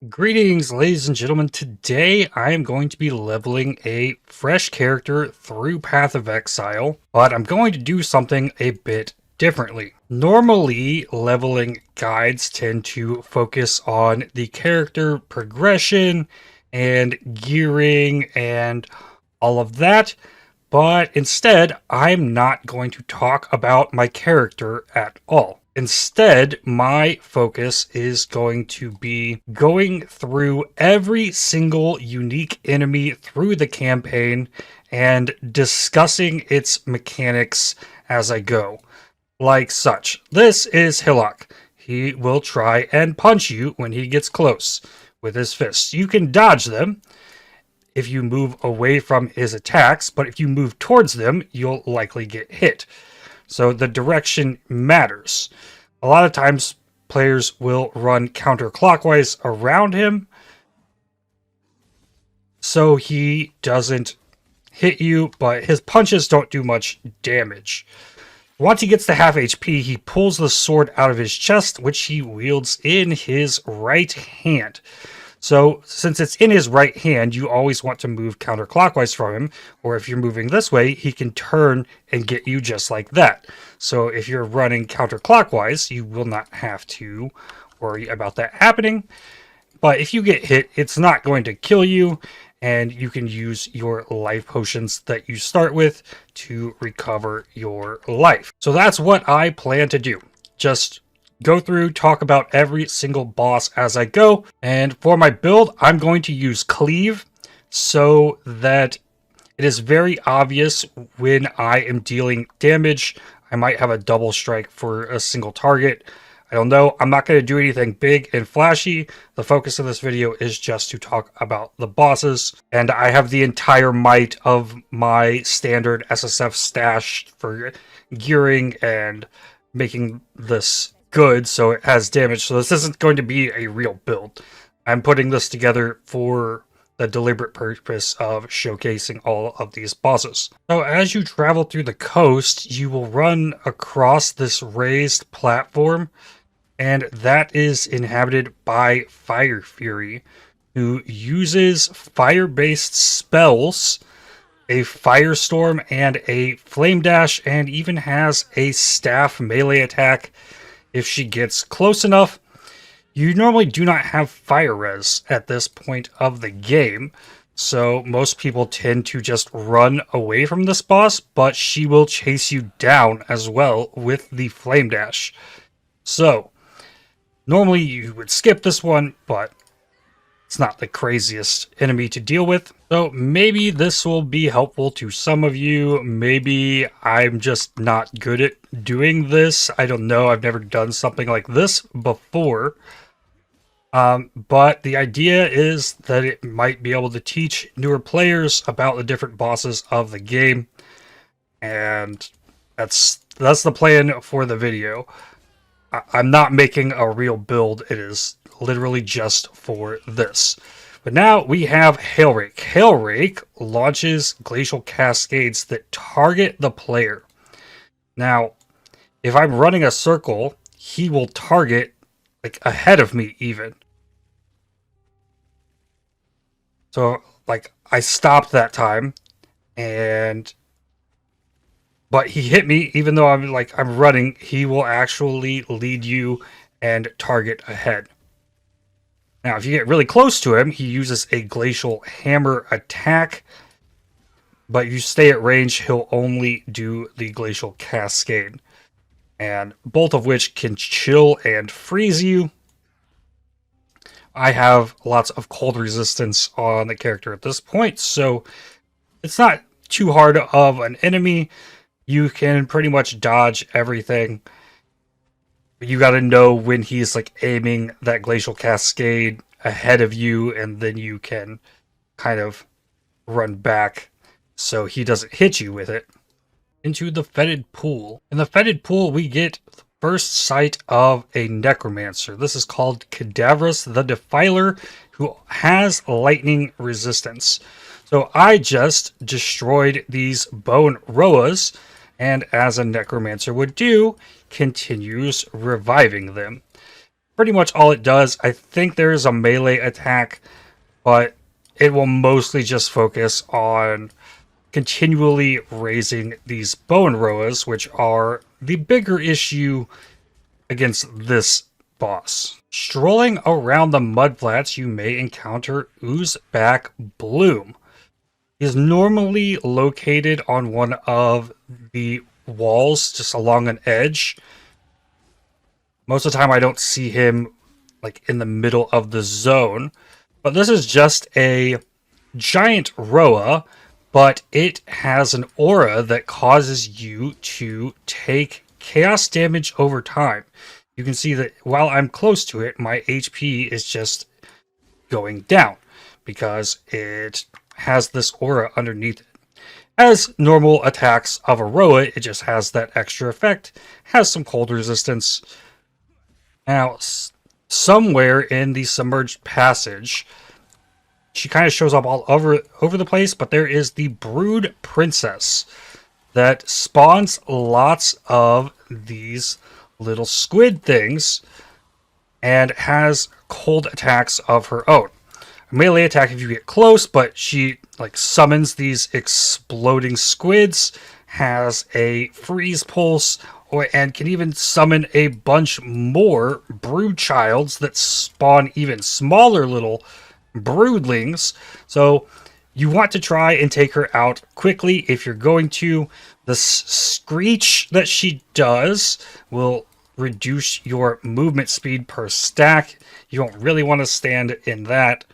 Greetings, ladies and gentlemen. Today I am going to be leveling a fresh character through Path of Exile, but I'm going to do something a bit differently. Normally, leveling guides tend to focus on the character progression and gearing and all of that, but instead, I'm not going to talk about my character at all. Instead, my focus is going to be going through every single unique enemy through the campaign and discussing its mechanics as I go. Like such. This is Hillock. He will try and punch you when he gets close with his fists. You can dodge them if you move away from his attacks, but if you move towards them, you'll likely get hit. So the direction matters. A lot of times, players will run counterclockwise around him, so he doesn't hit you, but his punches don't do much damage. Once he gets to half HP, he pulls the sword out of his chest, which he wields in his right hand. So, since it's in his right hand, you always want to move counterclockwise from him, or if you're moving this way, he can turn and get you just like that. So, if you're running counterclockwise, you will not have to worry about that happening. But if you get hit, it's not going to kill you, and you can use your life potions that you start with to recover your life. So that's what I plan to do. Just go through, talk about every single boss as I go. And for my build, I'm going to use Cleave so that it is very obvious when I am dealing damage. I might have a double strike for a single target. I don't know. I'm not going to do anything big and flashy. The focus of this video is just to talk about the bosses. And I have the entire might of my standard SSF stashed for gearing and making this good, so it has damage. So this isn't going to be a real build. I'm putting this together for the deliberate purpose of showcasing all of these bosses. So as you travel through the coast, you will run across this raised platform, and that is inhabited by Fire Fury, who uses fire-based spells, a firestorm and a flame dash, and even has a staff melee attack if she gets close enough. You normally do not have fire res at this point of the game, so most people tend to just run away from this boss, but she will chase you down as well with the flame dash. So, normally you would skip this one, but it's not the craziest enemy to deal with. So maybe this will be helpful to some of you. Maybe I'm just not good at doing this. I don't know. I've never done something like this before. But the idea is that it might be able to teach newer players about the different bosses of the game. And that's the plan for the video. I'm not making a real build. It is literally just for this. But now we have Hailrake. Hailrake launches glacial cascades that target the player. Now, if I'm running a circle, he will target like ahead of me even. So like I stopped that time, but he hit me even though I'm running. He will actually lead you and target ahead. Now, if you get really close to him, he uses a glacial hammer attack, but if you stay at range, he'll only do the glacial cascade, and both of which can chill and freeze you. I have lots of cold resistance on the character at this point, so it's not too hard of an enemy. You can pretty much dodge everything. You got to know when he's like aiming that glacial cascade ahead of you, and then you can kind of run back so he doesn't hit you with it. Into the Fetid Pool. In the Fetid Pool, we get the first sight of a necromancer. This is called Cadaverous the Defiler, who has lightning resistance. So I just destroyed these bone roas, and as a necromancer would do, continues reviving them. pretty much all it does. I think there is a melee attack, but it will mostly just focus on continually raising these bow and roas, which are the bigger issue against this boss. Strolling around the mudflats, you may encounter Oozeback Bloom. He is normally located on one of the walls, just along an edge. Most of the time I don't see him like in the middle of the zone, but this is just a giant Roa, but it has an aura that causes you to take chaos damage over time. You can see that while I'm close to it, my HP is just going down because it has this aura underneath it. As normal attacks of a Roa, it just has that extra effect, has some cold resistance. Now, somewhere in the submerged passage, she kind of shows up all over the place, but there is the Brood Princess that spawns lots of these little squid things and has cold attacks of her own. A melee attack if you get close, but she like summons these exploding squids, has a freeze pulse, and can even summon a bunch more brood childs that spawn even smaller little broodlings. So you want to try and take her out quickly if you're going to. The screech that she does will reduce your movement speed per stack. You don't really want to stand in that,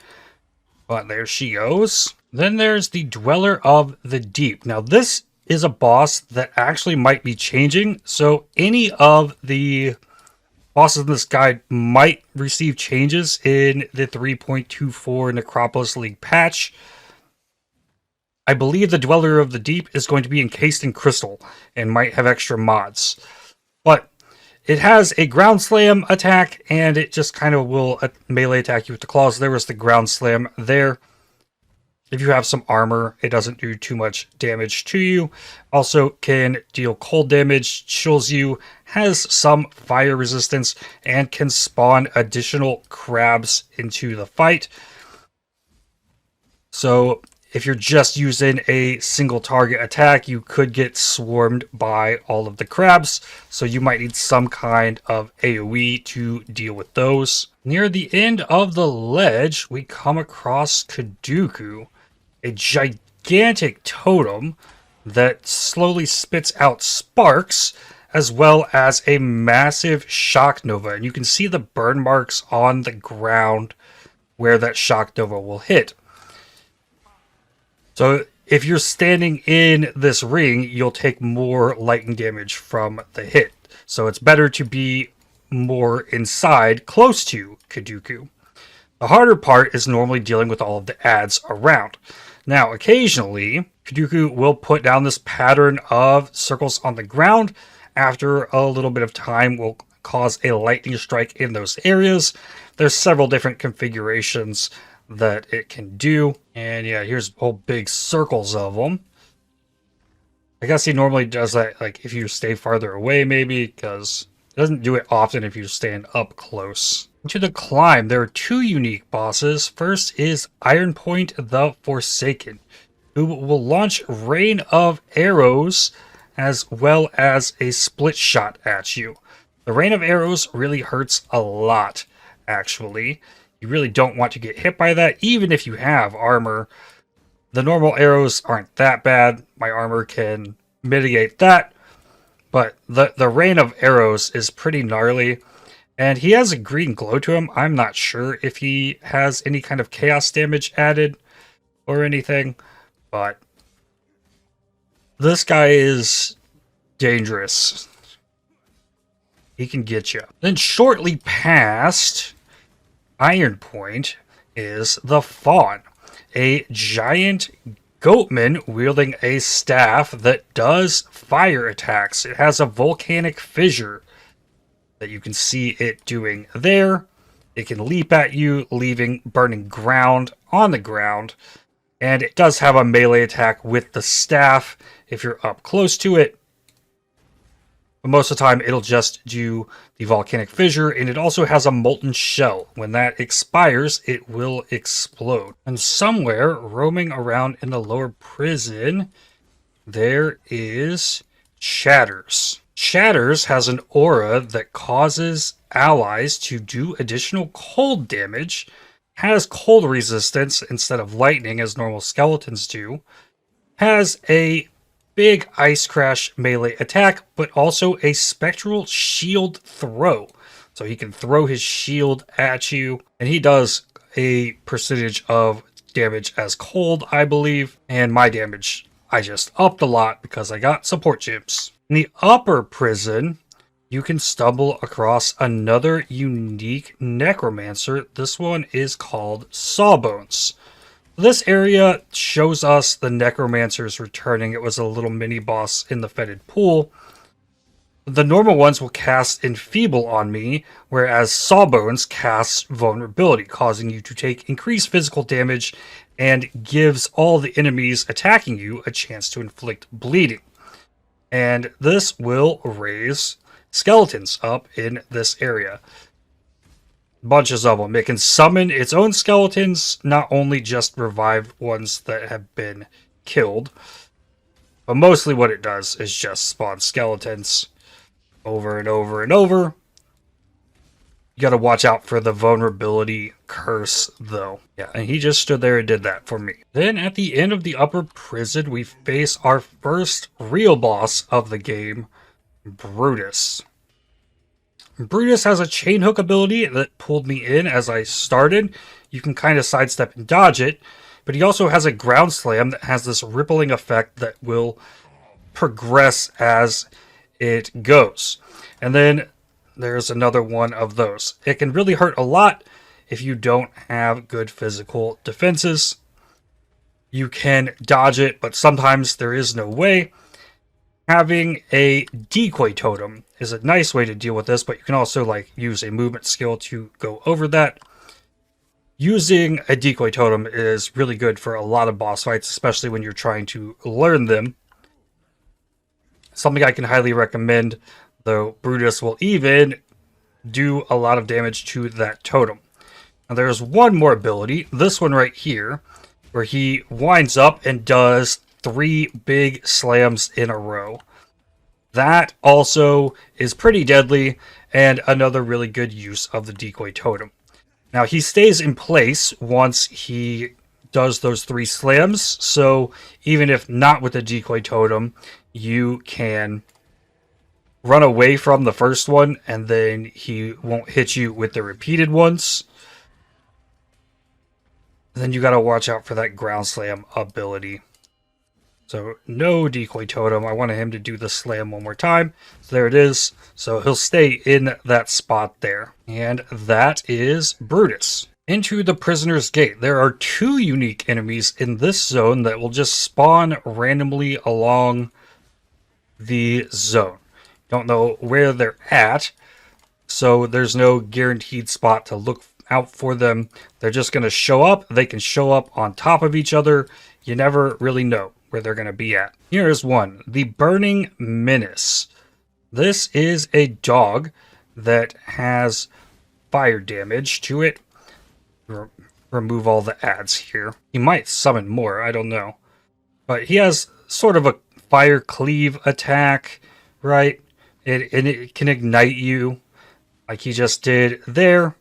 but there she goes. Then there's the Dweller of the Deep. Now this is a boss that actually might be changing, so any of the bosses in this guide might receive changes in the 3.24 Necropolis League patch. I believe the Dweller of the Deep is going to be encased in crystal and might have extra mods. But it has a ground slam attack, and it just kind of will melee attack you with the claws. There was the ground slam there. If you have some armor, it doesn't do too much damage to you. Also can deal cold damage, chills you, has some fire resistance, and can spawn additional crabs into the fight. So if you're just using a single target attack, you could get swarmed by all of the crabs. So you might need some kind of AoE to deal with those. Near the end of the ledge, we come across Kaduku, a gigantic totem that slowly spits out sparks, as well as a massive shock nova. And you can see the burn marks on the ground where that shock nova will hit. So if you're standing in this ring, you'll take more lightning damage from the hit. So it's better to be more inside, close to Kaduku. The harder part is normally dealing with all of the adds around. Now, occasionally, Kaduku will put down this pattern of circles on the ground. After a little bit of time, will cause a lightning strike in those areas. There's several different configurations that it can do. And yeah, here's whole big circles of them. I guess he normally does that like if you stay farther away, maybe, because it doesn't do it often if you stand up close. To the climb, there are two unique bosses. First is Iron Point the Forsaken, who will launch rain of arrows as well as a split shot at you. The rain of arrows really hurts a lot, actually. You really don't want to get hit by that, even if you have armor. The normal arrows aren't that bad. My armor can mitigate that, but the rain of arrows is pretty gnarly. And he has a green glow to him. I'm not sure if he has any kind of chaos damage added or anything, but this guy is dangerous. He can get you. Then shortly past Iron Point is the Fawn, a giant goatman wielding a staff that does fire attacks. It has a volcanic fissure that you can see it doing there. It can leap at you, leaving burning ground on the ground. And it does have a melee attack with the staff if you're up close to it. But most of the time, it'll just do the volcanic fissure, and it also has a molten shell. When that expires, it will explode. And somewhere roaming around in the lower prison, there is Shatters. Shatters has an aura that causes allies to do additional cold damage, has cold resistance instead of lightning as normal skeletons do, has a big ice crash melee attack, but also a spectral shield throw. So he can throw his shield at you, and he does a percentage of damage as cold, I believe, and my damage I just upped a lot because I got support gems. In the upper prison, you can stumble across another unique necromancer. This one is called Sawbones. This area shows us the necromancers returning. It was a little mini boss in the fetid pool. The normal ones will cast Enfeeble on me, whereas Sawbones casts Vulnerability, causing you to take increased physical damage and gives all the enemies attacking you a chance to inflict bleeding. And this will raise skeletons up in this area. Bunches of them. It can summon its own skeletons, not only just revive ones that have been killed, but mostly what it does is just spawn skeletons over and over and over. You gotta watch out for the vulnerability curse, though. Yeah, and he just stood there and did that for me. Then at the end of the upper prison, we face our first real boss of the game, Brutus. Brutus has a chain hook ability that pulled me in as I started. You can kind of sidestep and dodge it, but he also has a ground slam that has this rippling effect that will progress as it goes. And then there's another one of those. It can really hurt a lot if you don't have good physical defenses. You can dodge it, but sometimes there is no way. Having a decoy totem is a nice way to deal with this, but you can also use a movement skill to go over that. Using a decoy totem is really good for a lot of boss fights, especially when you're trying to learn them. Something I can highly recommend, though Brutus will even do a lot of damage to that totem. Now there's one more ability, this one right here, where he winds up and does 3 big slams in a row. That also is pretty deadly and another really good use of the decoy totem. Now he stays in place once he does those 3 slams, so even if not with the decoy totem, you can run away from the first one and then he won't hit you with the repeated ones. Then you gotta watch out for that ground slam ability. So no decoy totem. I wanted him to do the slam one more time. So there it is. So he'll stay in that spot there. And that is Brutus. Into the Prisoner's Gate. There are 2 unique enemies in this zone that will just spawn randomly along the zone. Don't know where they're at, so there's no guaranteed spot to look out for them. They're just going to show up. They can show up on top of each other. You never really know where they're going to be at. Here's one, the Burning Menace. This is a dog that has fire damage to it. Remove all the ads here. He might summon more, I don't know. But he has sort of a fire cleave attack, right? And it can ignite you like he just did there.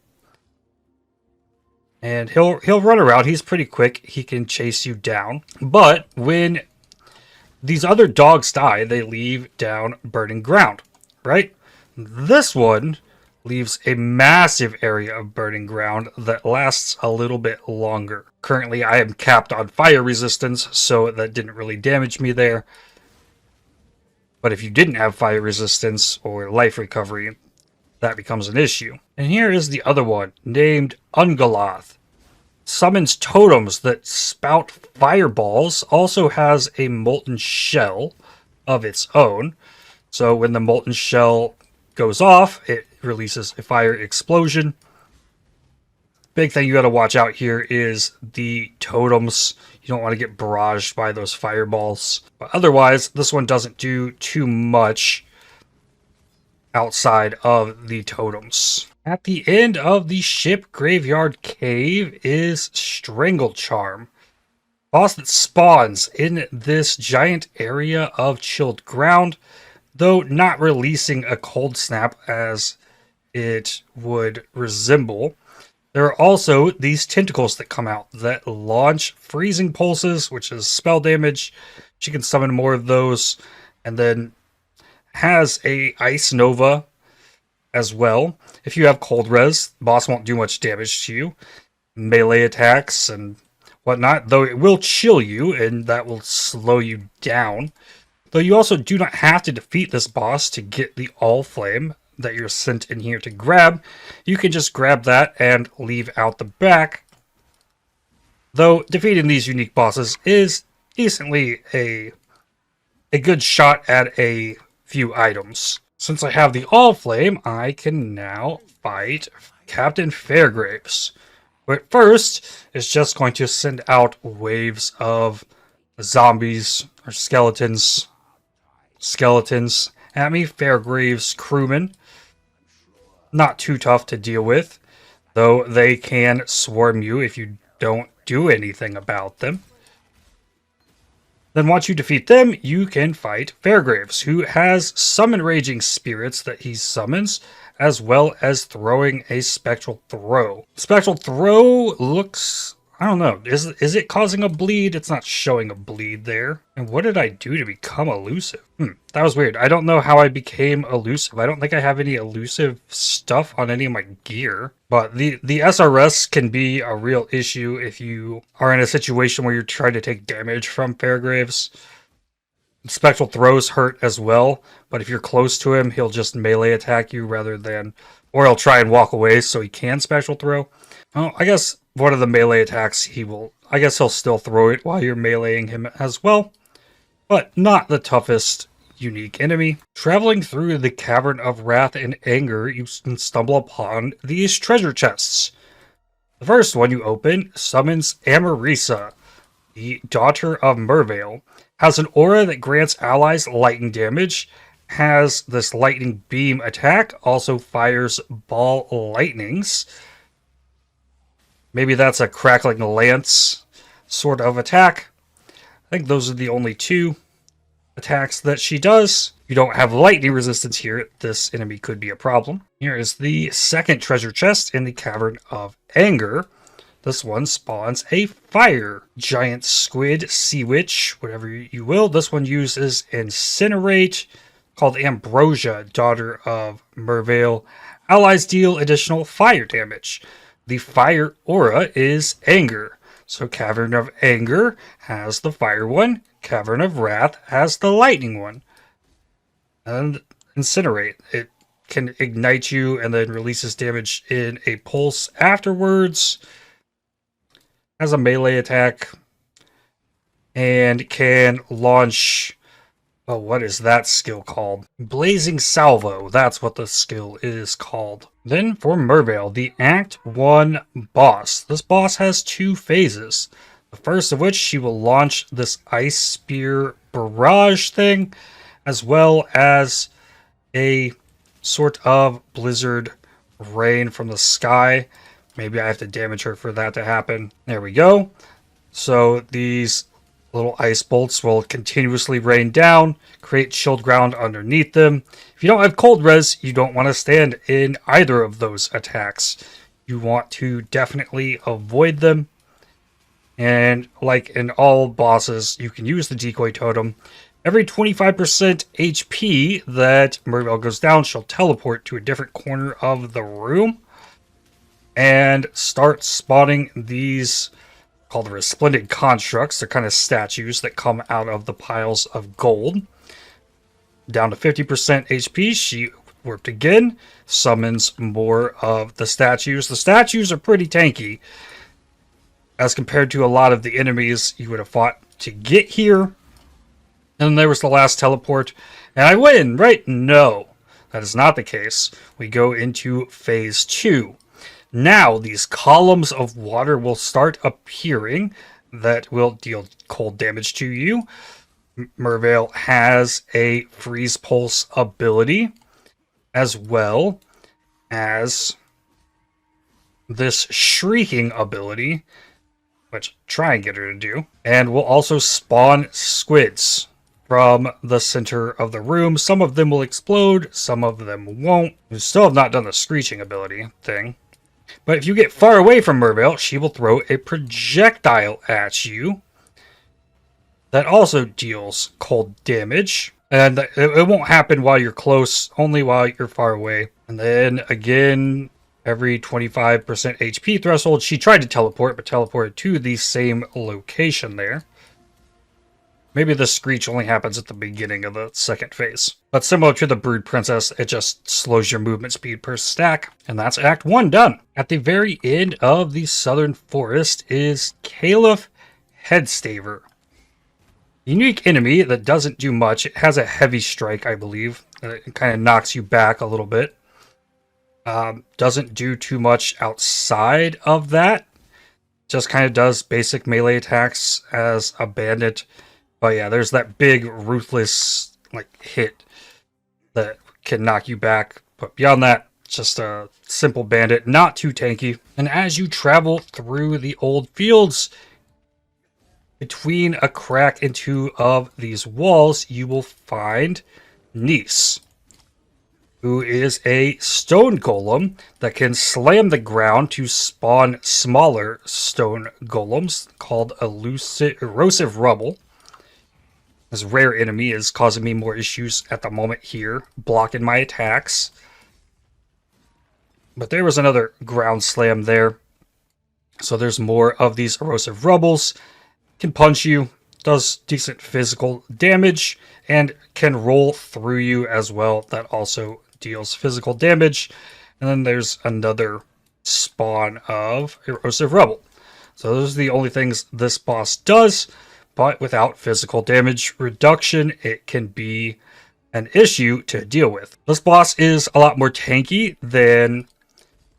And he'll run around. He's pretty quick. He can chase you down. But when these other dogs die, they leave down burning ground, right? This one leaves a massive area of burning ground that lasts a little bit longer. Currently, I am capped on fire resistance, so that didn't really damage me there. But if you didn't have fire resistance or life recovery, that becomes an issue. And here is the other one, named Ungoloth. Summons totems that spout fireballs, also has a molten shell of its own. So when the molten shell goes off, it releases a fire explosion. Big thing you got to watch out here is the totems. You don't want to get barraged by those fireballs. But otherwise, this one doesn't do too much. outside of the totems. At the end of the ship graveyard cave is Strangle Charm. Boss that spawns in this giant area of chilled ground, though not releasing a cold snap as it would resemble. There are also these tentacles that come out that launch freezing pulses, which is spell damage. She can summon more of those, and then has a Ice Nova as well. If you have cold res, the boss won't do much damage to you. Melee attacks and whatnot, though it will chill you, and that will slow you down. Though you also do not have to defeat this boss to get the All Flame that you're sent in here to grab. You can just grab that and leave out the back. Though defeating these unique bosses is decently a good shot at a few items. Since I have the All Flame, I can now fight Captain Fairgraves. But first, it's just going to send out waves of zombies or skeletons at me. Fairgraves crewmen. Not too tough to deal with, though they can swarm you if you don't do anything about them. Then once you defeat them, you can fight Fairgraves, who has summon raging spirits that he summons, as well as throwing a Spectral Throw. Spectral Throw looks... I don't know. Is it causing a bleed? It's not showing a bleed there. And what did I do to become elusive? That was weird. I don't know how I became elusive. I don't think I have any elusive stuff on any of my gear. But the SRS can be a real issue if you are in a situation where you're trying to take damage from Fairgraves. Spectral Throws hurt as well, but if you're close to him, he'll just melee attack you rather than... Or he'll try and walk away so he can Spectral Throw. Well, I guess one of the melee attacks I guess he'll still throw it while you're meleeing him as well. But not the toughest unique enemy. Traveling through the Cavern of Wrath and Anger, you can stumble upon these treasure chests. The first one you open summons Amarisa, the daughter of Mervale. Has an aura that grants allies lightning damage. Has this lightning beam attack. Also fires ball lightnings. Maybe that's a crackling lance sort of attack. I think those are the only two attacks that she does. You don't have lightning resistance here. This enemy could be a problem. Here is the second treasure chest in the Cavern of Anger. This one spawns a fire giant squid, sea witch, whatever you will. This one uses Incinerate, called Ambrosia, daughter of Mervale. Allies deal additional fire damage. The fire aura is Anger. So Cavern of Anger has the fire one. Cavern of Wrath has the lightning one. And Incinerate. It can ignite you and then releases damage in a pulse afterwards. Has a melee attack. And can launch... Oh, what is that skill called? Blazing Salvo. That's what the skill is called. Then for Mervale, the Act 1 boss. This boss has two phases. The first of which she will launch this Ice Spear barrage thing, as well as a sort of blizzard rain from the sky. Maybe I have to damage her for that to happen. There we go. So these little ice bolts will continuously rain down, create chilled ground underneath them. If you don't have cold res, you don't want to stand in either of those attacks. You want to definitely avoid them. And like in all bosses, you can use the decoy totem. Every 25% HP that Mervale goes down, she'll teleport to a different corner of the room and start spawning these called the Resplendent Constructs. They're kind of statues that come out of the piles of gold. Down to 50% HP, she worked again, summons more of the statues. The statues are pretty tanky as compared to a lot of the enemies you would have fought to get here. And there was the last teleport, and I win, right? No, that is not the case. We go into phase 2. Now, these columns of water will start appearing that will deal cold damage to you. Mervale has a Freeze Pulse ability. as well as this shrieking ability, which try and get her to do, and will also spawn squids from the center of the room. Some of them will explode, some of them won't. We still have not done the screeching ability thing. But if you get far away from Merveil, she will throw a projectile at you that also deals cold damage. And it won't happen while you're close, only while you're far away. And then again, every 25% HP threshold, she tried to teleport, but teleported to the same location there. Maybe the screech only happens at the beginning of the second phase. But similar to the Brood Princess, it just slows your movement speed per stack. And that's Act 1 done. At the very end of the Southern Forest is Caliph Headstaver. Unique enemy that doesn't do much. It has a heavy strike, I believe. It kind of knocks you back a little bit. Doesn't do too much outside of that. Just kind of does basic melee attacks as a bandit. But yeah, there's that big, ruthless hit that can knock you back. But beyond that, just a simple bandit, not too tanky. And as you travel through the old fields, between a crack in two of these walls, you will find Nice, who is a stone golem that can slam the ground to spawn smaller stone golems called erosive rubble. This rare enemy is causing me more issues at the moment here, blocking my attacks. But there was another ground slam there. So there's more of these erosive rubbles. Can punch you, does decent physical damage, and can roll through you as well. That also deals physical damage. And then there's another spawn of erosive rubble. So those are the only things this boss does. But without physical damage reduction, it can be an issue to deal with. This boss is a lot more tanky than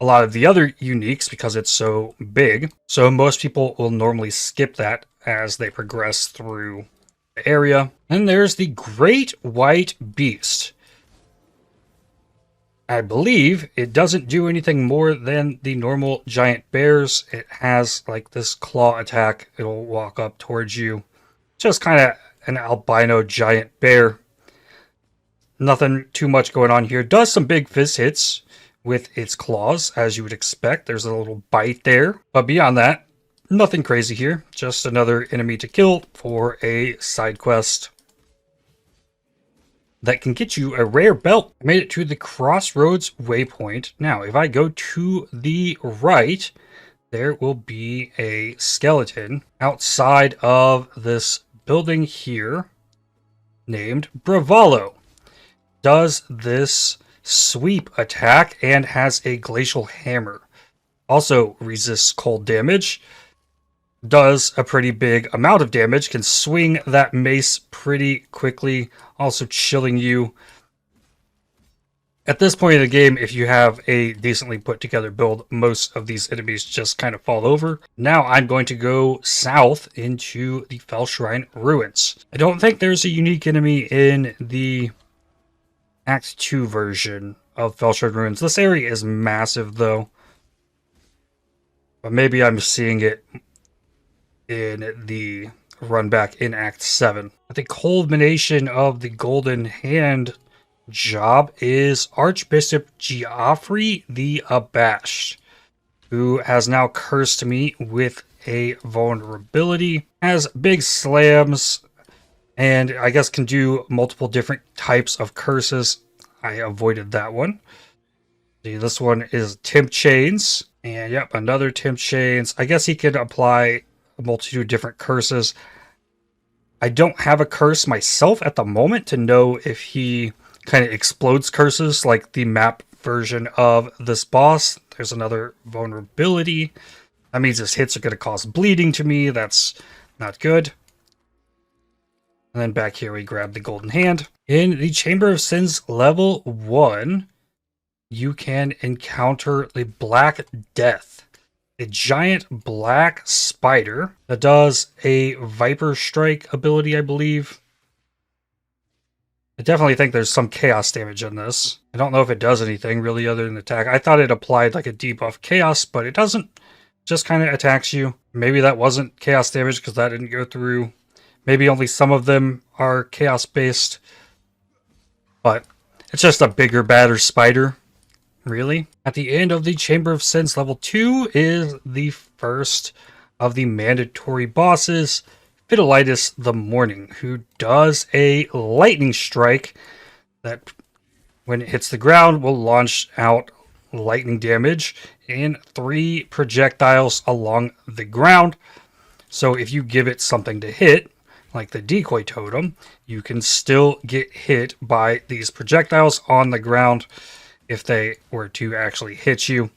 a lot of the other uniques because it's so big. So most people will normally skip that as they progress through the area. And there's the Great White Beast. I believe it doesn't do anything more than the normal giant bears. It has this claw attack. It'll walk up towards you. Just kind of an albino giant bear. Nothing too much going on here. Does some big fizz hits with its claws, as you would expect. There's a little bite there. But beyond that, nothing crazy here. Just another enemy to kill for a side quest that can get you a rare belt. I made it to the Crossroads waypoint. Now, if I go to the right, there will be a skeleton outside of this building here named Bravalo. Does this sweep attack and has a glacial hammer. Also resists cold damage. Does a pretty big amount of damage. Can swing that mace pretty quickly. Also chilling you. At this point in the game, if you have a decently put together build, most of these enemies just kind of fall over. Now I'm going to go south into the Fellshrine Ruins. I don't think there's a unique enemy in the Act 2 version of Fellshrine Ruins. This area is massive though. But maybe I'm seeing it in the run back in Act 7. The culmination of the Golden Hand job is Archbishop Geoffrey the Abashed, who has now cursed me with a vulnerability, has big slams, and I guess can do multiple different types of curses. I avoided that one. See, this one is Temp Chains, and yep, another Temp Chains. I guess he can apply a multitude of different curses. I don't have a curse myself at the moment to know if he kind of explodes curses like the map version of this boss. There's another vulnerability. That means his hits are going to cause bleeding to me. That's not good. And then back here we grab the Golden Hand. In the Chamber of Sins level 1, you can encounter the Black Death, a giant black spider that does a Viper Strike ability, I believe. I definitely think there's some chaos damage in this. I don't know if it does anything really other than attack. I thought it applied like a debuff chaos, but it doesn't. Just kind of attacks you. Maybe that wasn't chaos damage because that didn't go through. Maybe only some of them are chaos based. But it's just a bigger, badder spider. Really? At the end of the Chamber of Sins level 2 is the first of the mandatory bosses, Fidelitis the Morning, who does a lightning strike that, when it hits the ground, will launch out lightning damage in 3 projectiles along the ground. So if you give it something to hit, like the decoy totem, you can still get hit by these projectiles on the ground if they were to actually hit you.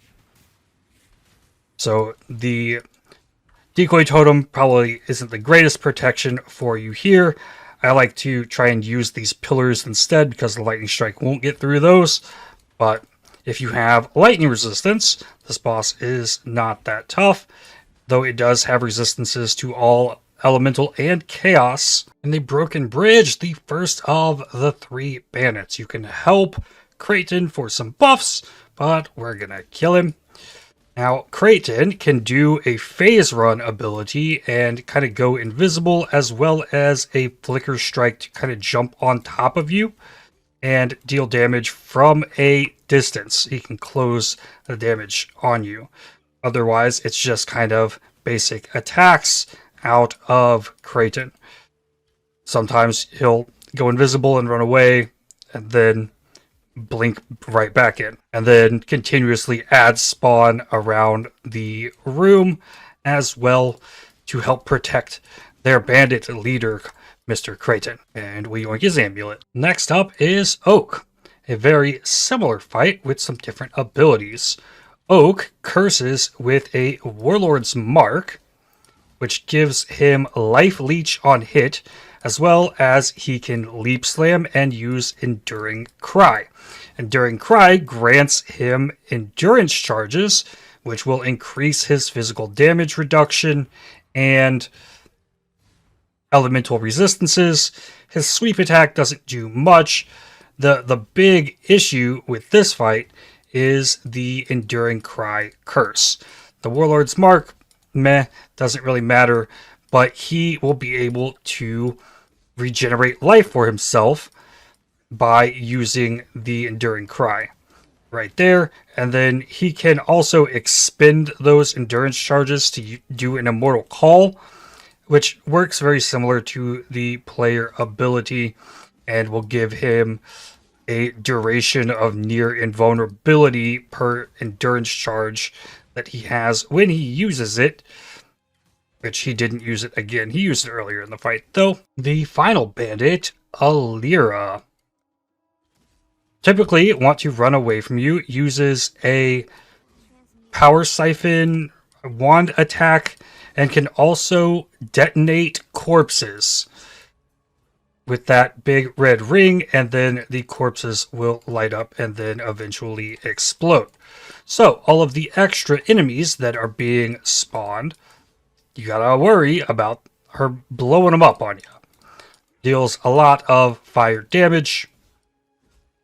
So the decoy totem probably isn't the greatest protection for you here. I like to try and use these pillars instead because the lightning strike won't get through those. But if you have lightning resistance, this boss is not that tough, though it does have resistances to all elemental and chaos. In the Broken Bridge, the first of the 3 bandits. You can help Creighton for some buffs, but we're gonna kill him. Now, Creighton can do a phase run ability and kind of go invisible, as well as a flicker strike to kind of jump on top of you and deal damage from a distance. He can close the damage on you. Otherwise, it's just kind of basic attacks out of Creighton. Sometimes he'll go invisible and run away, and then blink right back in, and then continuously add spawn around the room as well to help protect their bandit leader, Mr. Creighton. And we yoink his amulet. Next up is Oak, a very similar fight with some different abilities. Oak curses with a Warlord's Mark, which gives him Life Leech on hit, as well as he can Leap Slam and use Enduring Cry. Enduring Cry grants him endurance charges, which will increase his physical damage reduction and elemental resistances. His sweep attack doesn't do much. The big issue with this fight is the Enduring Cry curse. The Warlord's Mark, meh, doesn't really matter, but he will be able to regenerate life for himself by using the Enduring Cry right there, and then he can also expend those endurance charges to do an Immortal Call, which works very similar to the player ability and will give him a duration of near invulnerability per endurance charge that he has when he uses it, which he didn't use it again. He used it earlier in the fight, though. The final bandit, Alira, typically want to run away from you, uses a Power Siphon wand attack, and can also detonate corpses with that big red ring, and then the corpses will light up and then eventually explode. So all of the extra enemies that are being spawned, you gotta worry about her blowing them up on you. Deals a lot of fire damage,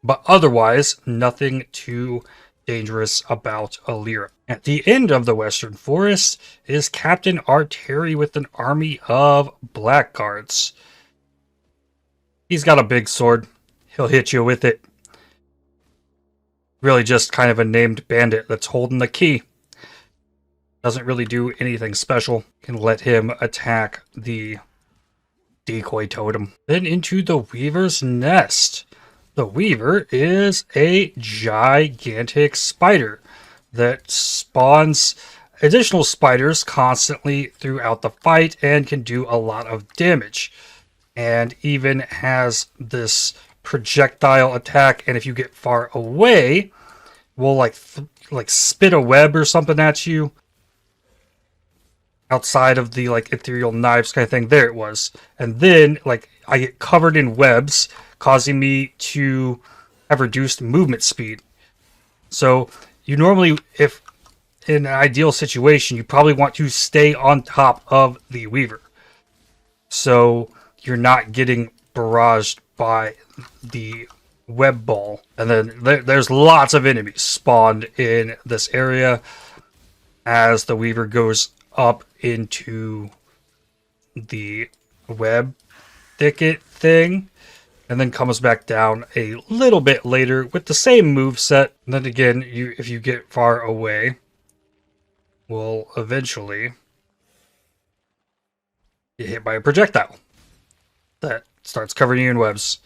but otherwise nothing too dangerous about Alira. At the end of the Western Forest is Captain Arteri with an army of blackguards. He's got a big sword. He'll hit you with it. Really just kind of a named bandit that's holding the key. Doesn't really do anything special. Can let him attack the decoy totem. Then into the Weaver's Nest. The Weaver is a gigantic spider that spawns additional spiders constantly throughout the fight and can do a lot of damage. And even has this projectile attack, and if you get far away, will like spit a web or something at you outside of the like ethereal knives kind of thing. There it was. And then like I get covered in webs, causing me to have reduced movement speed. So you normally, if in an ideal situation, you probably want to stay on top of the Weaver, so you're not getting barraged by the web ball. And then there's lots of enemies spawned in this area as the Weaver goes up into the web thicket thing, and then comes back down a little bit later with the same moveset. And then again, if you get far away, will eventually get hit by a projectile that starts covering you in webs.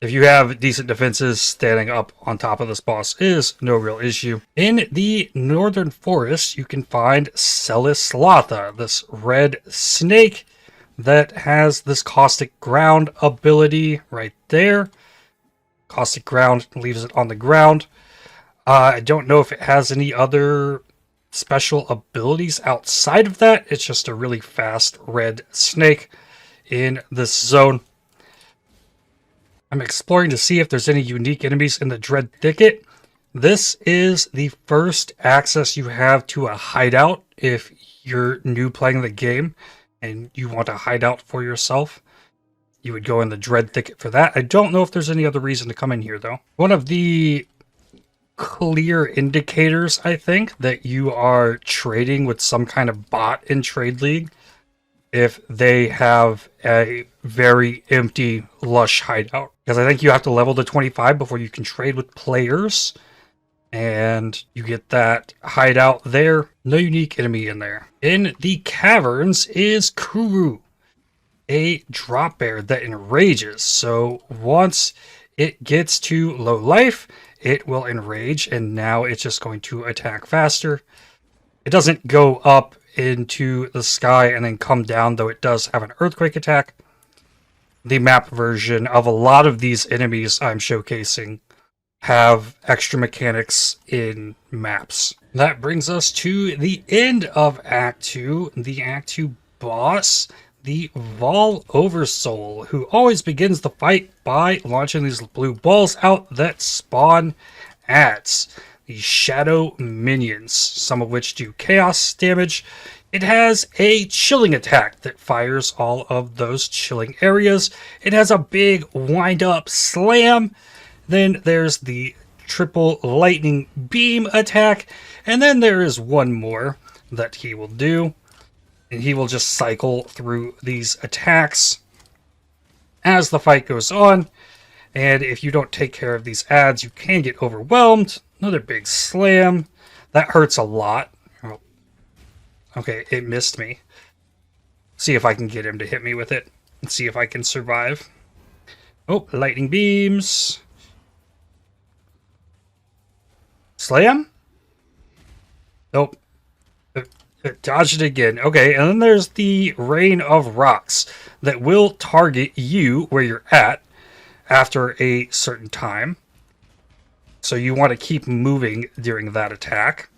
If you have decent defenses, standing up on top of this boss is no real issue. In the northern forest, you can find Celislatha, this red snake that has this Caustic Ground ability right there. Caustic Ground leaves it on the ground. I don't know if it has any other special abilities outside of that. It's just a really fast red snake in this zone. I'm exploring to see if there's any unique enemies in the Dread Thicket. This is the first access you have to a hideout if you're new playing the game and you want a hideout for yourself. You would go in the Dread Thicket for that. I don't know if there's any other reason to come in here, though. One of the clear indicators, I think, that you are trading with some kind of bot in Trade League if they have a very empty, lush hideout. Because I think you have to level to 25 before you can trade with players. And you get that hideout there. No unique enemy in there. In the caverns is Kuru, a drop bear that enrages. So once it gets to low life, it will enrage. And now it's just going to attack faster. It doesn't go up into the sky and then come down, though it does have an earthquake attack. The map version of a lot of these enemies I'm showcasing have extra mechanics in maps. That brings us to the end of Act 2, the Act 2 boss, the Vol Oversoul, who always begins the fight by launching these blue balls out that spawn ads. The Shadow Minions, some of which do chaos damage. It has a chilling attack that fires all of those chilling areas. It has a big wind-up slam. Then there's the triple lightning beam attack. And then there is one more that he will do. And he will just cycle through these attacks as the fight goes on. And if you don't take care of these ads, you can get overwhelmed. Another big slam. That hurts a lot. Oh. Okay, it missed me. See if I can get him to hit me with it. And see if I can survive. Oh, lightning beams. Slam? Nope. Dodged it again. Okay, and then there's the Rain of Rocks that will target you where you're at after a certain time. So you want to keep moving during that attack,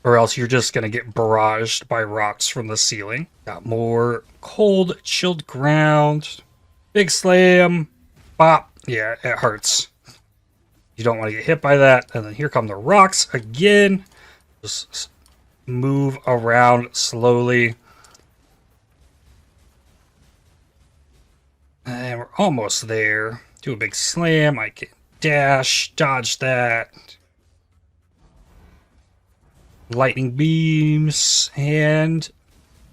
or else you're just going to get barraged by rocks from the ceiling. Got more cold, chilled ground. Big slam. Bop. Yeah, it hurts. You don't want to get hit by that. And then here come the rocks again. Just move around slowly. And we're almost there. Do a big slam. I can dash, dodge that. Lightning beams, and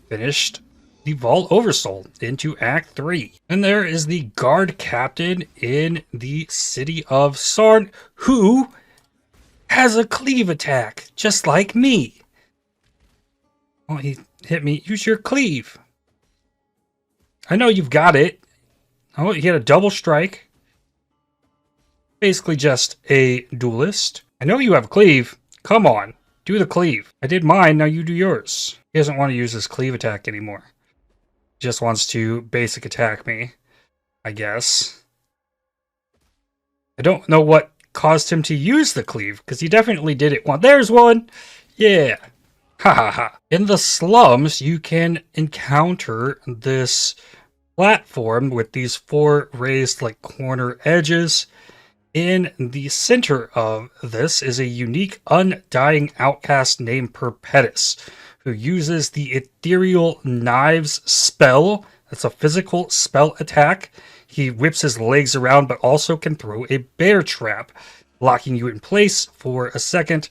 finished the Vault Oversoul into Act 3. And there is the guard captain in the city of Sarn, who has a cleave attack, just like me. Oh, he hit me. Use your cleave. I know you've got it. Oh, you get a double strike. Basically just a duelist. I know you have cleave. Come on. Do the cleave. I did mine, now you do yours. He doesn't want to use his cleave attack anymore. He just wants to basic attack me, I guess. I don't know what caused him to use the cleave, because he definitely did it once. There's one! Yeah! Ha ha ha. In the slums, you can encounter this platform with these 4 raised like corner edges. In the center of this is a unique undying outcast named Perpetus, who uses the Ethereal Knives spell It's a physical spell attack. He whips his legs around, but also can throw a bear trap, locking you in place for a second.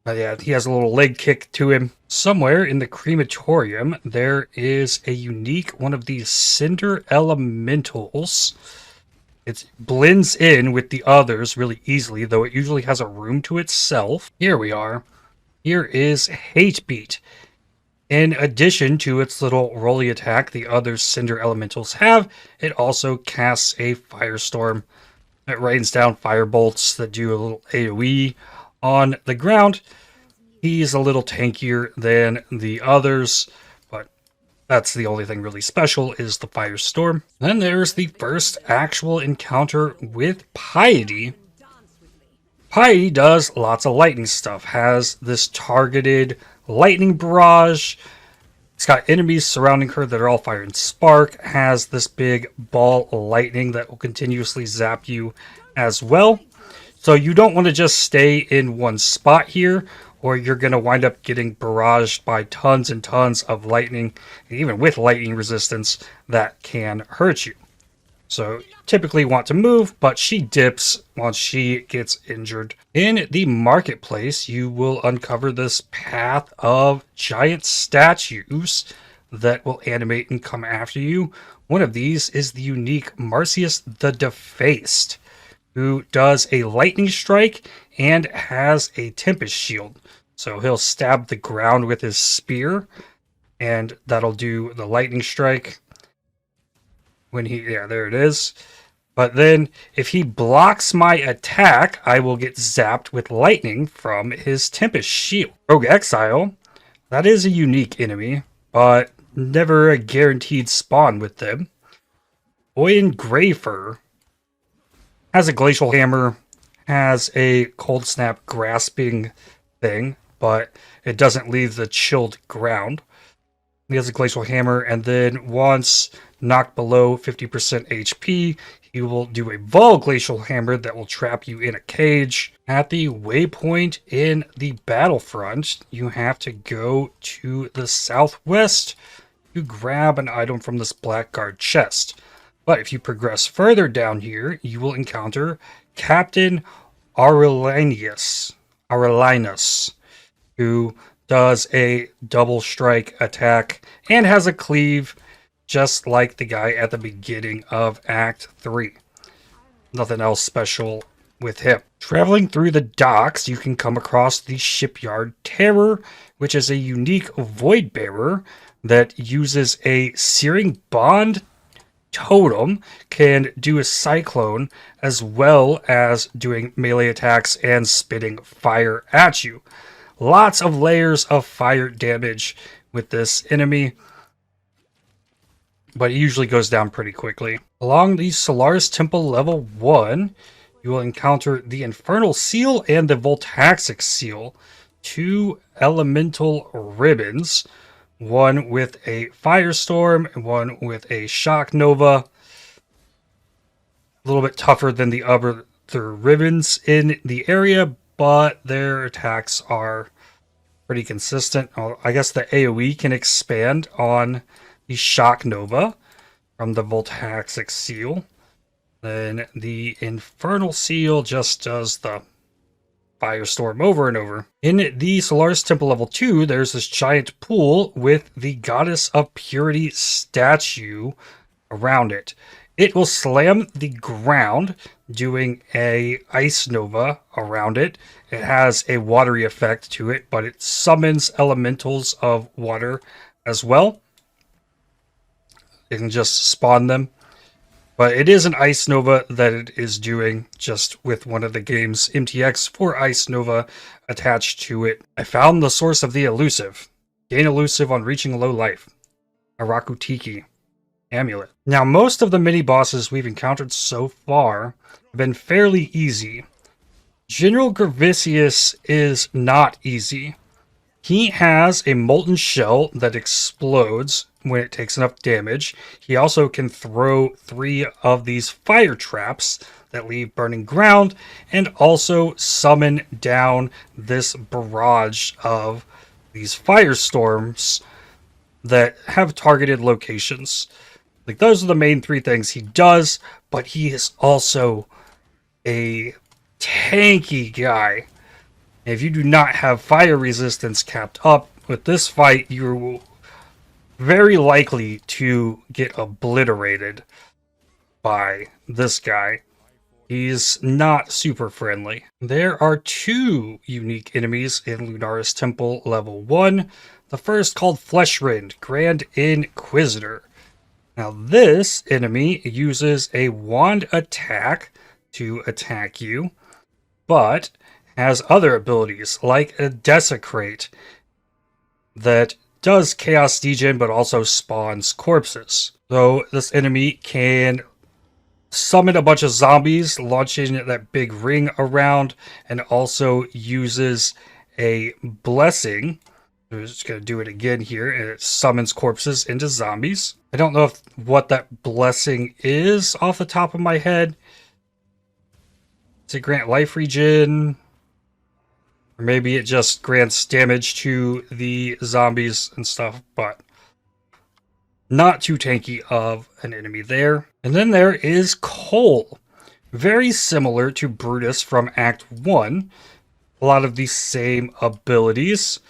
But yeah, he has a little leg kick to him. Somewhere in the crematorium, there is a unique one of these cinder elementals. It blends in with the others really easily, though it usually has a room to itself. Here we are. Here is Hatebeat. In addition to its little rolly attack the other cinder elementals have, it also casts a firestorm. It rains down fire bolts that do a little AoE on the ground. He's a little tankier than the others, but that's the only thing really special is the firestorm. Then there's the first actual encounter with Piety. Piety does lots of lightning stuff, has this targeted lightning barrage. It's got enemies surrounding her that are all fire and spark, has this big ball of lightning that will continuously zap you as well. So you don't want to just stay in one spot here, or you're going to wind up getting barraged by tons and tons of lightning, and even with lightning resistance, that can hurt you. So typically want to move, but she dips once she gets injured. In the marketplace, you will uncover this path of giant statues that will animate and come after you. One of these is the unique Marcius the Defaced, who does a lightning strike and has a Tempest shield. So he'll stab the ground with his spear, and that'll do the lightning strike. There it is. But then if he blocks my attack, I will get zapped with lightning from his Tempest shield. Rogue Exile, that is a unique enemy, but never a guaranteed spawn with them. Oyen Greyfur has a glacial hammer, has a cold snap grasping thing, but it doesn't leave the chilled ground. He has a glacial hammer, and then once knocked below 50% HP, he will do a Vol glacial hammer that will trap you in a cage. At the waypoint in the battlefront, you have to go to the southwest to grab an item from this Blackguard chest. But if you progress further down here, you will encounter Captain Aurelianus, who does a double strike attack and has a cleave just like the guy at the beginning of Act 3. Nothing else special with him. Traveling through the docks, you can come across the Shipyard Terror, which is a unique Void Bearer that uses a Searing Bond totem, can do a Cyclone, as well as doing melee attacks and spitting fire at you. Lots of layers of fire damage with this enemy, but it usually goes down pretty quickly. Along the Solaris Temple level 1, you will encounter the Infernal Seal and the Voltaxic Seal, two elemental ribbons, one with a Firestorm and one with a Shock Nova. A little bit tougher than the other ribbons in the area, but their attacks are pretty consistent. I guess the AoE can expand on the Shock Nova from the Voltaxic Seal. Then the Infernal Seal just does the Firestorm over and over. In the Solaris Temple level 2, there's this giant pool with the Goddess of Purity statue around it. It will slam the ground, doing a Ice Nova around it. It has a watery effect to it, but it summons elementals of water as well. You can just spawn them. But it is an Ice Nova that it is doing just with one of the game's MTX for Ice Nova attached to it. I found the source of the elusive. Gain elusive on reaching low life. Arakutiki amulet. Now, most of the mini-bosses we've encountered so far have been fairly easy. General Gravicius is not easy. He has a molten shell that explodes when it takes enough damage. He also can throw 3 of these fire traps that leave burning ground, and also summon down this barrage of these firestorms that have targeted locations. Like, those are the main three things he does, but he is also a tanky guy. If you do not have fire resistance capped up with this fight, you're very likely to get obliterated by this guy. He's not super friendly. There are two unique enemies in Lunaris Temple level 1. The first, called Fleshrind, Grand Inquisitor. Now this enemy uses a wand attack to attack you, but has other abilities like a Desecrate that does Chaos Degen but also spawns corpses. So this enemy can summon a bunch of zombies, launching that big ring around, and also uses a blessing. I'm just going to do it again here, and it summons corpses into zombies. I don't know what that blessing is off the top of my head. Does it grant life regen? Or maybe it just grants damage to the zombies and stuff, but not too tanky of an enemy there. And then there is Cole. Very similar to Brutus from Act 1. A lot of the same abilities.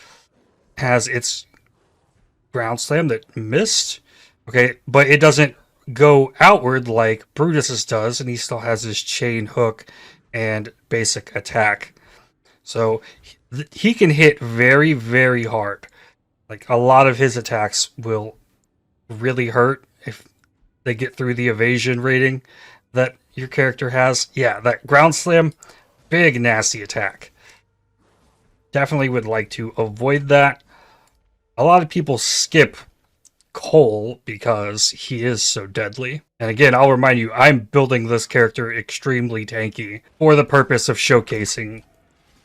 Has its ground slam that missed. Okay, but it doesn't go outward like Brutus's does, and he still has his chain hook and basic attack. So he can hit very, very hard. Like, a lot of his attacks will really hurt if they get through the evasion rating that your character has. Yeah, that ground slam, big nasty attack. Definitely would like to avoid that. A lot of people skip Cole because he is so deadly. And again, I'll remind you, I'm building this character extremely tanky for the purpose of showcasing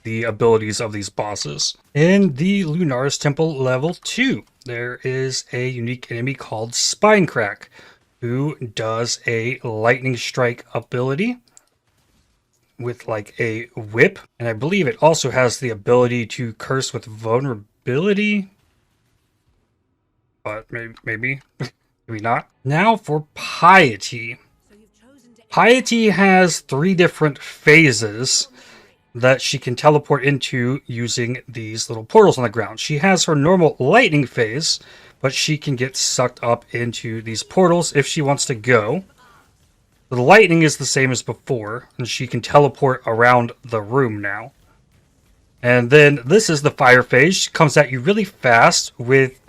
the abilities of these bosses. In the Lunaris Temple level 2, there is a unique enemy called Spinecrack, who does a lightning strike ability with like a whip, and I believe it also has the ability to curse with vulnerability, but maybe maybe not. Now for Piety. Piety has 3 different phases that she can teleport into using these little portals on the ground. She has her normal lightning phase, but she can get sucked up into these portals if she wants to go. The lightning is the same as before, and she can teleport around the room now. And then this is the fire phase. She comes at you really fast with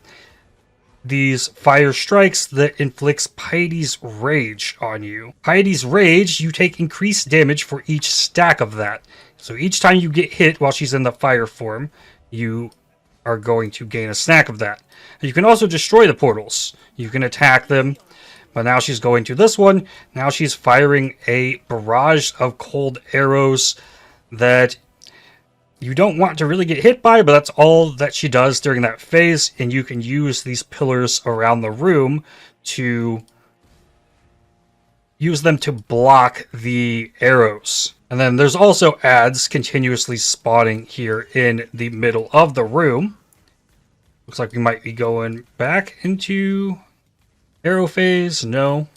these fire strikes that inflicts Piety's Rage on you. Piety's Rage, you take increased damage for each stack of that. So each time you get hit while she's in the fire form, you are going to gain a stack of that. You can also destroy the portals. You can attack them, but now she's going to this one. Now she's firing a barrage of cold arrows that you don't want to really get hit by, but that's all that she does during that phase, and you can use these pillars around the room to use them to block the arrows. And then there's also ads continuously spawning here in the middle of the room. Looks like we might be going back into arrow phase. No.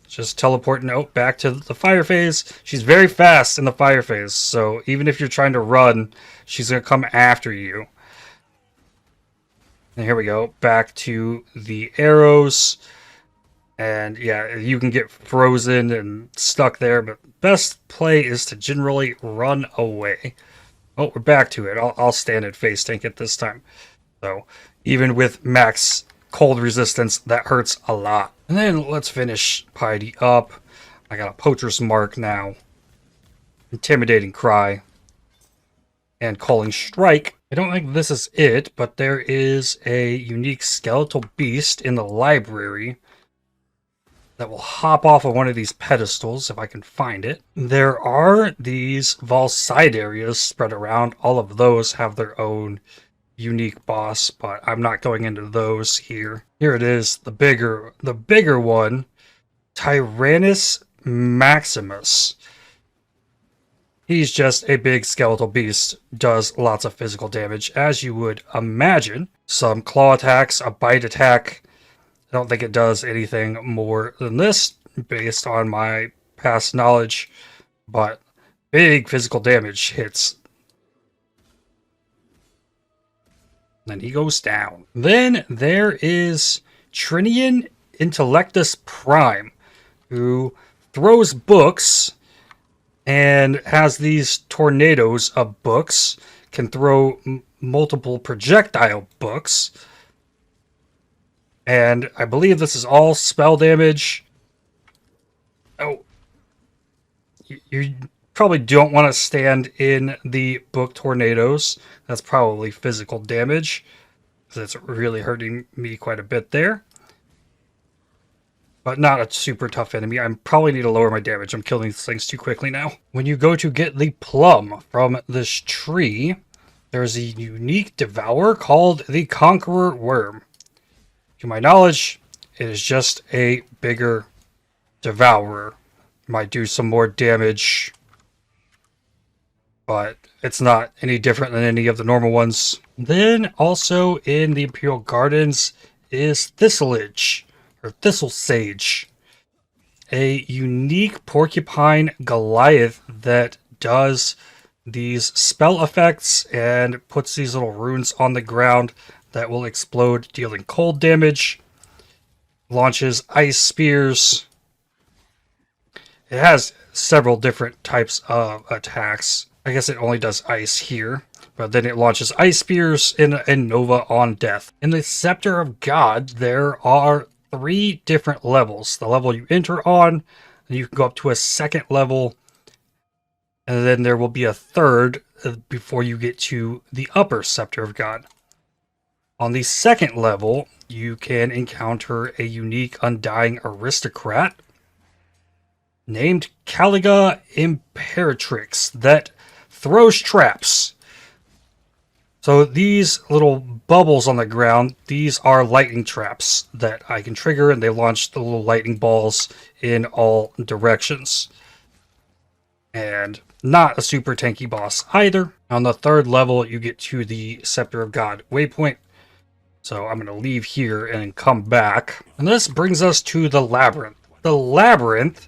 Just teleporting out back to the fire phase. She's very fast in the fire phase, so even if you're trying to run, she's going to come after you. And here we go, back to the arrows. And yeah, you can get frozen and stuck there, but best play is to generally run away. Oh, we're back to it. I'll stand at face tank it this time. So even with max cold resistance, that hurts a lot. And then let's finish Piety up. I got a Poacher's Mark now. Intimidating Cry. And Calling Strike. I don't think this is it, but there is a unique skeletal beast in the library that will hop off of one of these pedestals if I can find it. There are these Vol side areas spread around. All of those have their own unique boss, but I'm not going into those here. Here it is, the bigger one, Tyrannus Maximus. He's just a big skeletal beast, does lots of physical damage, as you would imagine. Some claw attacks, a bite attack. I don't think it does anything more than this, based on my past knowledge, but big physical damage hits. Then he goes down. Then there is Trinian Intellectus Prime, who throws books and has these tornadoes of books, can throw multiple projectile books. And I believe this is all spell damage. Oh, you probably don't want to stand in the book tornadoes. That's probably physical damage, because it's really hurting me quite a bit there. But not a super tough enemy. I probably need to lower my damage. I'm killing these things too quickly now. When you go to get the plum from this tree, there's a unique devourer called the Conqueror Worm. To my knowledge, it is just a bigger devourer. Might do some more damage, but it's not any different than any of the normal ones. Then also in the Imperial Gardens is Thistleage, or Thistle Sage, a unique porcupine Goliath that does these spell effects and puts these little runes on the ground that will explode, dealing cold damage. Launches ice spears. It has several different types of attacks. I guess it only does ice here, but then it launches ice spears in Nova on death. In the Scepter of God, there are 3 different levels. The level you enter on, and you can go up to a 2nd level, and then there will be a 3rd before you get to the upper Scepter of God. On the 2nd level, you can encounter a unique Undying Aristocrat named Caliga Imperatrix that throws traps. So these little bubbles on the ground, these are lightning traps that I can trigger, and they launch the little lightning balls in all directions. And not a super tanky boss either. On the 3rd level, you get to the Scepter of God waypoint. So I'm going to leave here and come back. And this brings us to the Labyrinth. The Labyrinth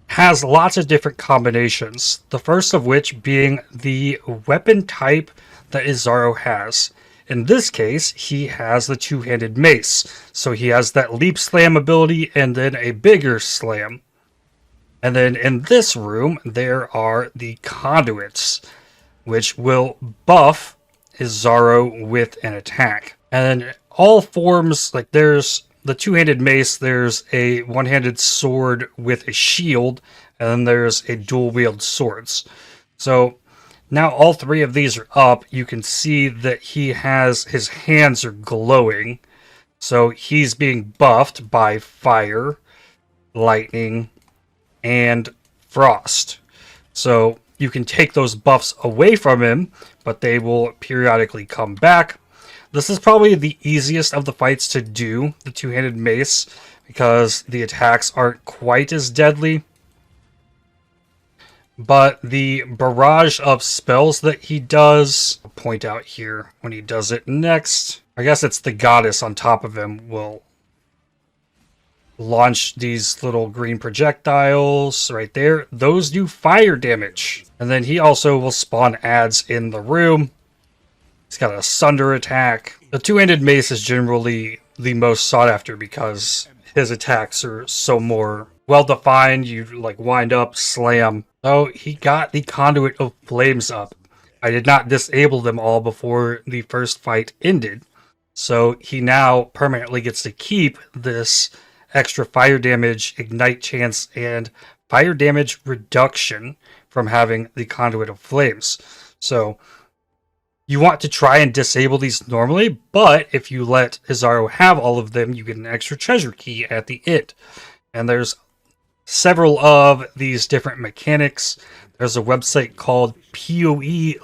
has lots of different combinations. The first of which being the weapon type that Izaro has. In this case, he has the 2-handed mace. So he has that leap slam ability and then a bigger slam. And then in this room, there are the conduits, which will buff Izaro with an attack. And then all forms, like there's the 2-handed mace, there's a 1-handed sword with a shield, and then there's a dual-wield swords. So now all 3 of these are up. You can see that his hands are glowing. So he's being buffed by fire, lightning, and frost. So you can take those buffs away from him, but they will periodically come back. This is probably the easiest of the fights to do, the 2-handed mace, because the attacks aren't quite as deadly. But the barrage of spells that he does, I'll point out here when he does it next. I guess it's the goddess on top of him will launch these little green projectiles right there. Those do fire damage. And then he also will spawn ads in the room. He's got a Sunder attack. The 2-handed mace is generally the most sought after because his attacks are so more well-defined. You like wind up, slam. Oh, he got the Conduit of Flames up. I did not disable them all before the first fight ended. So he now permanently gets to keep this extra fire damage, ignite chance, and fire damage reduction from having the Conduit of Flames. So you want to try and disable these normally, but if you let Izaro have all of them, you get an extra treasure key at the end. And there's several of these different mechanics. There's a website called poelab.com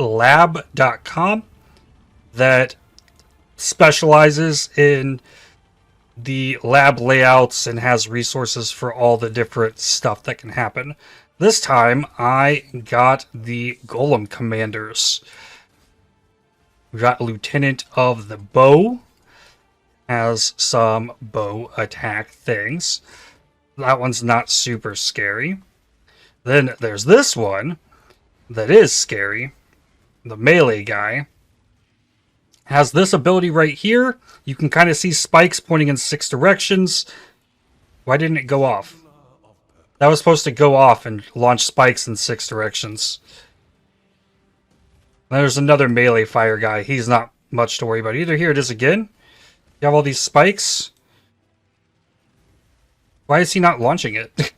that specializes in the lab layouts and has resources for all the different stuff that can happen. This time, I got the Golem Commanders. We got Lieutenant of the Bow. Has some bow attack things. That one's not super scary. Then there's this one that is scary. The melee guy has this ability right here. You can kind of see spikes pointing in 6 directions. Why didn't it go off? That was supposed to go off and launch spikes in 6 directions. There's another melee fire guy. He's not much to worry about either. Here it is again. You have all these spikes. Why is he not launching it?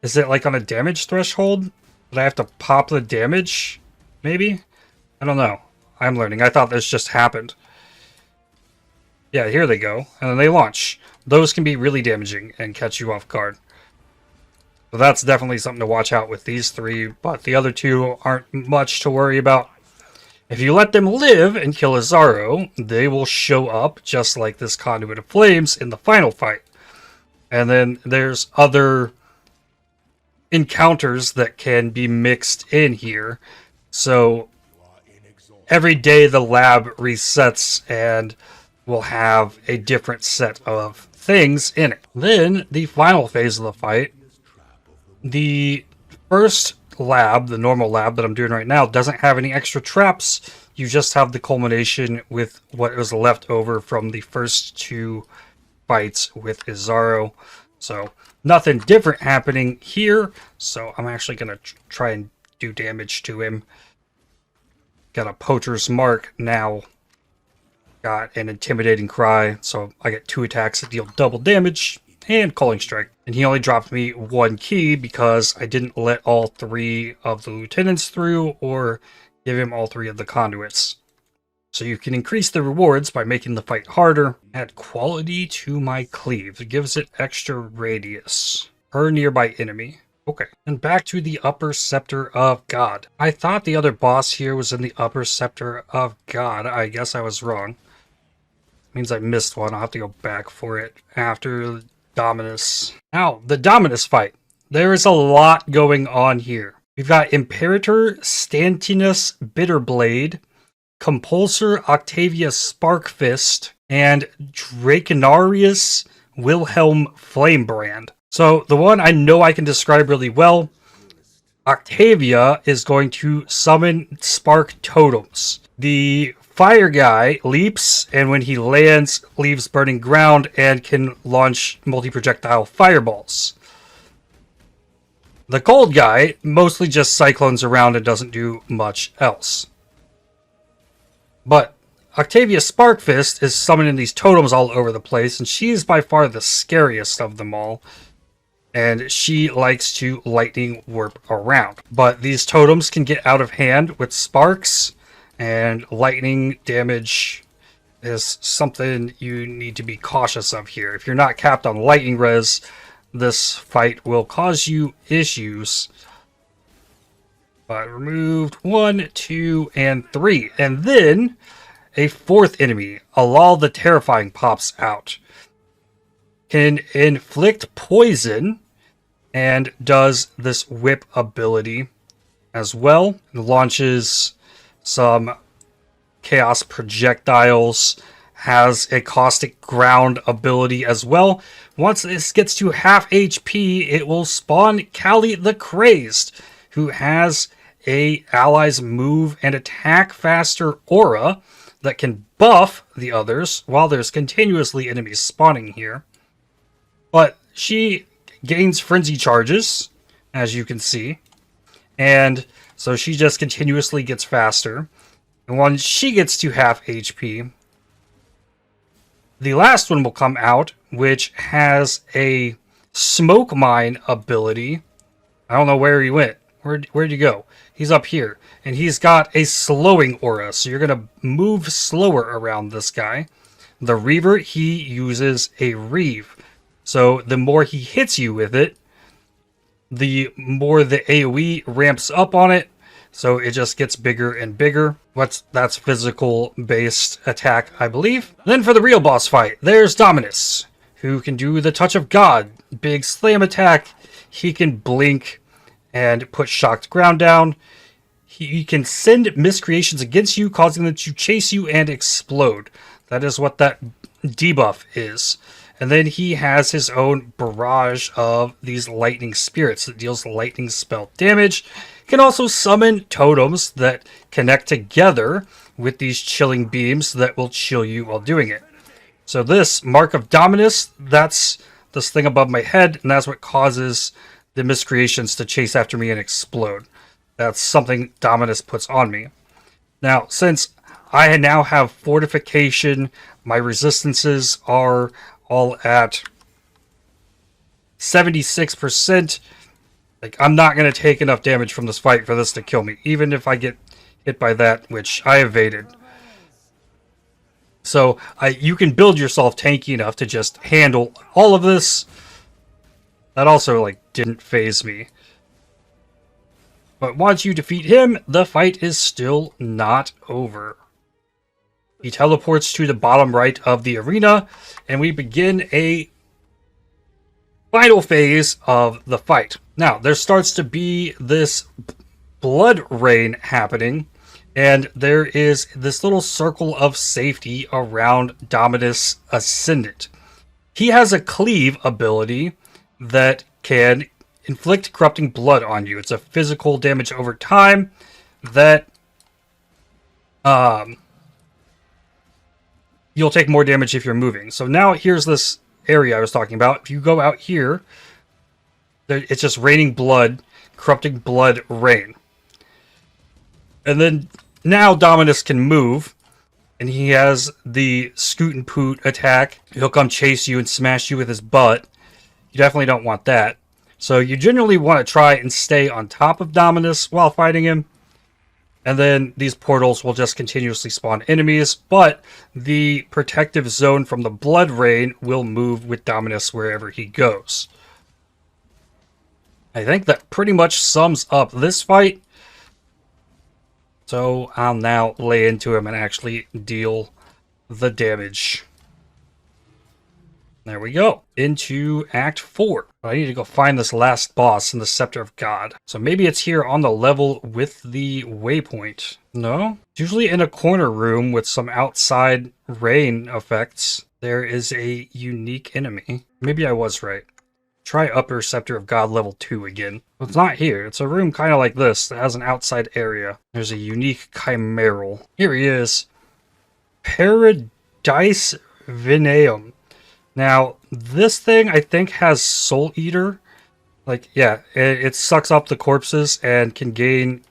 Is it like on a damage threshold? Did I have to pop the damage? Maybe? I don't know. I'm learning. I thought this just happened. Yeah, here they go. And then they launch. Those can be really damaging and catch you off guard. So that's definitely something to watch out with these 3, but the other 2 aren't much to worry about. If you let them live and kill Azaro, they will show up just like this Conduit of Flames in the final fight. And then there's other encounters that can be mixed in here. So every day the lab resets and will have a different set of things in it. Then the final phase of the fight, the first lab, the normal lab that I'm doing right now, doesn't have any extra traps. You just have the culmination with what was left over from the first 2 fights with Azaro. So nothing different happening here. So I'm actually going to try and do damage to him. Got a Poacher's Mark now. Got an Intimidating Cry. So I get 2 attacks that deal double damage. And Calling Strike. And he only dropped me 1 key because I didn't let all 3 of the lieutenants through or give him all 3 of the conduits. So you can increase the rewards by making the fight harder. Add quality to my cleave. It gives it extra radius per nearby enemy. Okay. And back to the Upper Scepter of God. I thought the other boss here was in the Upper Scepter of God. I guess I was wrong. Means I missed one. I'll have to go back for it after Dominus. Now, the Dominus fight. There is a lot going on here. We've got Imperator Stantinus Bitterblade, Compulsor Octavia Sparkfist, and Draconarius Wilhelm Flamebrand. So, the one I know I can describe really well, Octavia is going to summon Spark Totems. The Fire guy leaps, and when he lands, leaves burning ground and can launch multi-projectile fireballs. The cold guy mostly just cyclones around and doesn't do much else. But Octavia Sparkfist is summoning these totems all over the place, and she's by far the scariest of them all. And she likes to lightning warp around. But these totems can get out of hand with sparks, and lightning damage is something you need to be cautious of here. If you're not capped on lightning res, this fight will cause you issues. But removed 1, 2, and 3. And then a 4th enemy, Alal the Terrifying, pops out. Can inflict poison and does this whip ability as well. It launches some chaos projectiles, has a caustic ground ability as well. Once this gets to half HP, it will spawn Kali the Crazed, who has a allies move and attack faster aura that can buff the others while there's continuously enemies spawning here. But she gains frenzy charges, as you can see, and so she just continuously gets faster. And once she gets to half HP, the last one will come out, which has a smoke mine ability. I don't know where he went. Where'd he go? He's up here. And he's got a slowing aura, so you're going to move slower around this guy. The Reaver, he uses a Reave. So the more he hits you with it, the more the AoE ramps up on it. So it just gets bigger and bigger. That's physical based attack, I believe. Then for the real boss fight, there's Dominus, who can do the Touch of God. Big slam attack. he can blink and put shocked ground down. He can send miscreations against you, causing them to chase you and explode. That is what that debuff is. And then he has his own barrage of these lightning spirits that deals lightning spell damage. Can also summon totems that connect together with these chilling beams that will chill you while doing it. So this Mark of Dominus, that's this thing above my head, and that's what causes the miscreations to chase after me and explode. That's something Dominus puts on me. Now, since I now have fortification, my resistances are all at 76%. Like, I'm not going to take enough damage from this fight for this to kill me, even if I get hit by that, which I evaded. So, you can build yourself tanky enough to just handle all of this. That also, like, didn't phase me. But once you defeat him, the fight is still not over. He teleports to the bottom right of the arena, and we begin a final phase of the fight. Now, there starts to be this blood rain happening, and there is this little circle of safety around Dominus Ascendant. He has a cleave ability that can inflict corrupting blood on you. It's a physical damage over time that you'll take more damage if you're moving. So now here's this area I was talking about. If you go out here, it's just raining blood, corrupting blood rain. And then now Dominus can move, and he has the Scoot and Poot attack. He'll come chase you and smash you with his butt. You definitely don't want that. So you generally want to try and stay on top of Dominus while fighting him. And then these portals will just continuously spawn enemies, but the protective zone from the blood rain will move with Dominus wherever he goes. I think that pretty much sums up this fight. So I'll now lay into him and actually deal the damage. There we go. Into Act 4. I need to go find this last boss in the Scepter of God. So maybe it's here on the level with the waypoint. No? It's usually in a corner room with some outside rain effects. There is a unique enemy. Maybe I was right. Try Upper Scepter of God level 2 again. It's not here. It's a room kind of like this that has an outside area. There's a unique chimeral. Here he is. Paradise Vineum. Now, this thing, I think, has Soul Eater. Like, yeah, it sucks up the corpses and can gain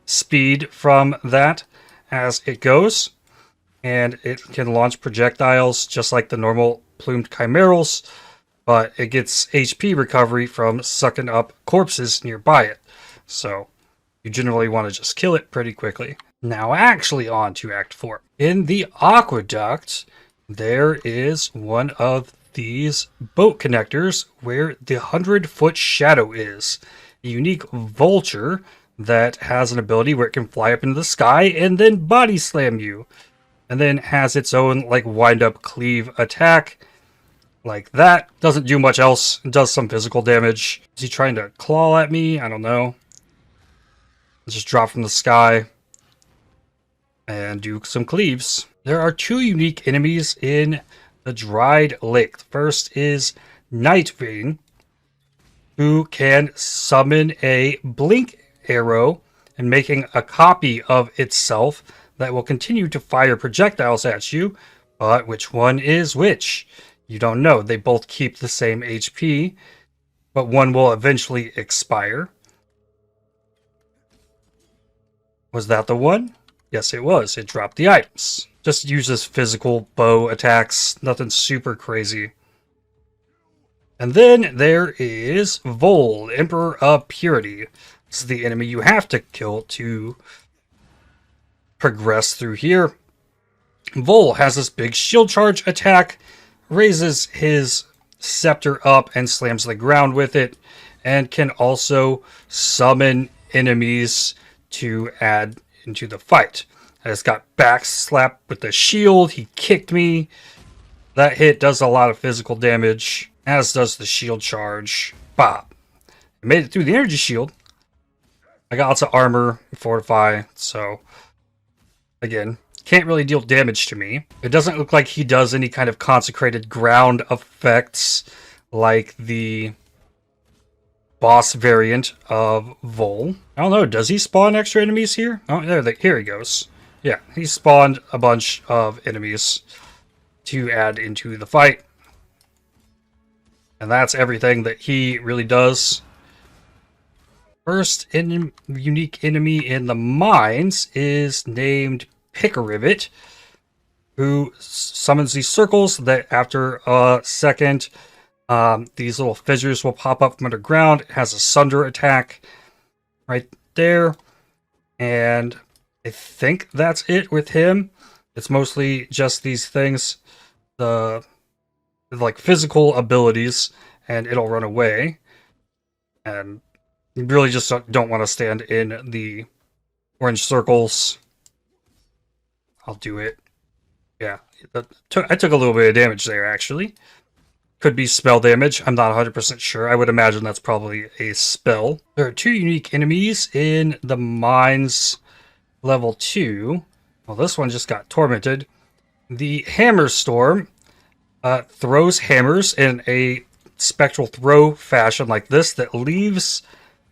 speed from that as it goes. And it can launch projectiles just like the normal plumed chimerals, but it gets HP recovery from sucking up corpses nearby it. So, you generally want to just kill it pretty quickly. Now, actually on to Act 4. In the Aqueduct, there is one of these boat connectors where the 100-foot shadow is. A unique vulture that has an ability where it can fly up into the sky and then body slam you. And then has its own like wind up cleave attack. Like that. Doesn't do much else. It does some physical damage. Is he trying to claw at me? I don't know. Just drop from the sky. And do some cleaves. There are two unique enemies in the Dried Lake. The first is Nightwing, who can summon a blink arrow and making a copy of itself that will continue to fire projectiles at you. But which one is which? You don't know. They both keep the same HP, but one will eventually expire. Was that the one? Yes, it was. It dropped the items. Just uses physical bow attacks. Nothing super crazy. And then there is Vol, Emperor of Purity. This is the enemy you have to kill to progress through here. Vol has this big shield charge attack, raises his scepter up and slams the ground with it, and can also summon enemies to add into the fight. I just got back slapped with the shield. He kicked me. That hit does a lot of physical damage, as does the shield charge. Bop. I made it through the energy shield. I got lots of armor, fortify, so again, can't really deal damage to me. It doesn't look like he does any kind of consecrated ground effects like the boss variant of Vol. I don't know, does he spawn extra enemies here? Oh, here he goes. Yeah, he spawned a bunch of enemies to add into the fight. And that's everything that he really does. First unique enemy in the mines is named Pick-a-Rivet, who summons these circles that after a second, these little fissures will pop up from underground. It has a Sunder attack right there. And I think that's it with him. It's mostly just these things, the like physical abilities, and it'll run away. And you really just don't want to stand in the orange circles. I'll do it. Yeah, I took a little bit of damage there, actually. Could be spell damage. I'm not 100% sure. I would imagine that's probably a spell. There are 2 unique enemies in the mines level 2. Well, this one just got tormented. The Hammer Storm throws hammers in a spectral throw fashion like this that leaves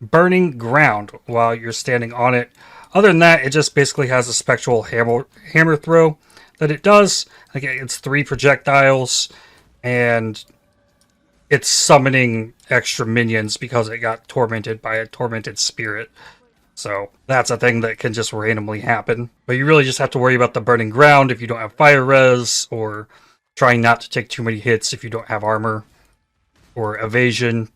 burning ground while you're standing on it. Other than that, it just basically has a spectral hammer throw that it does. Like, it's 3 projectiles, and it's summoning extra minions because it got tormented by a tormented spirit. So that's a thing that can just randomly happen. But you really just have to worry about the burning ground if you don't have fire res, or trying not to take too many hits if you don't have armor, or evasion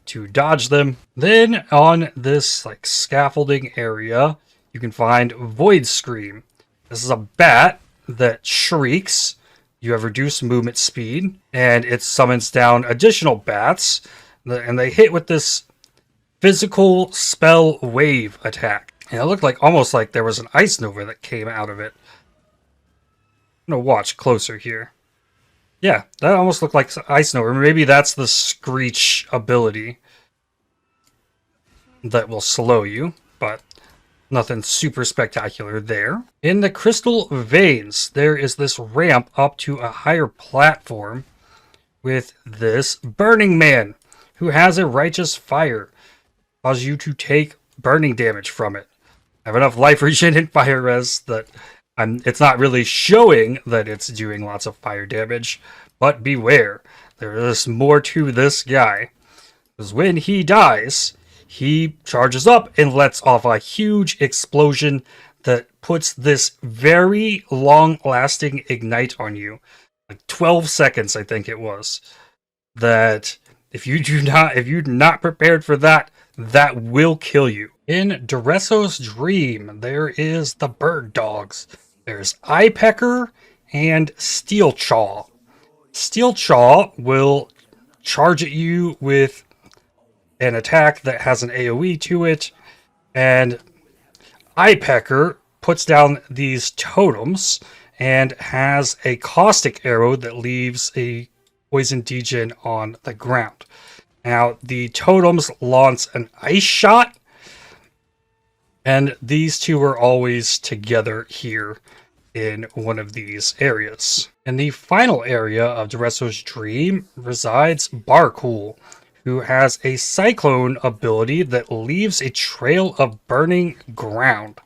to dodge them. Then on this like scaffolding area, you can find Void Scream. This is a bat that shrieks. You have reduced movement speed, and it summons down additional bats, and they hit with this physical spell wave attack. And it looked like almost like there was an ice nova that came out of it. I'm gonna watch closer here. Yeah, that almost looked like ice nova. Maybe that's the Screech ability that will slow you, but nothing super spectacular there. In the Crystal Veins, there is this ramp up to a higher platform with this Burning Man, who has a Righteous Fire. Causes you to take burning damage from it. I have enough life regen and fire res that it's not really showing that it's doing lots of fire damage, but beware. There is more to this guy. Because when he dies, he charges up and lets off a huge explosion that puts this very long-lasting ignite on you. Like 12 seconds, I think it was. That if you're not prepared for that, that will kill you. In Duresso's Dream, there is the Bird Dogs. There's Eye Pecker and Steel Chaw. Steel Chaw will charge at you with an attack that has an AoE to it, and Eye Pecker puts down these totems and has a caustic arrow that leaves a poison degen on the ground. Now, the totems launch an ice shot, and these two are always together here in one of these areas. In the final area of Duresso's Dream resides Barcool, who has a Cyclone ability that leaves a trail of burning ground.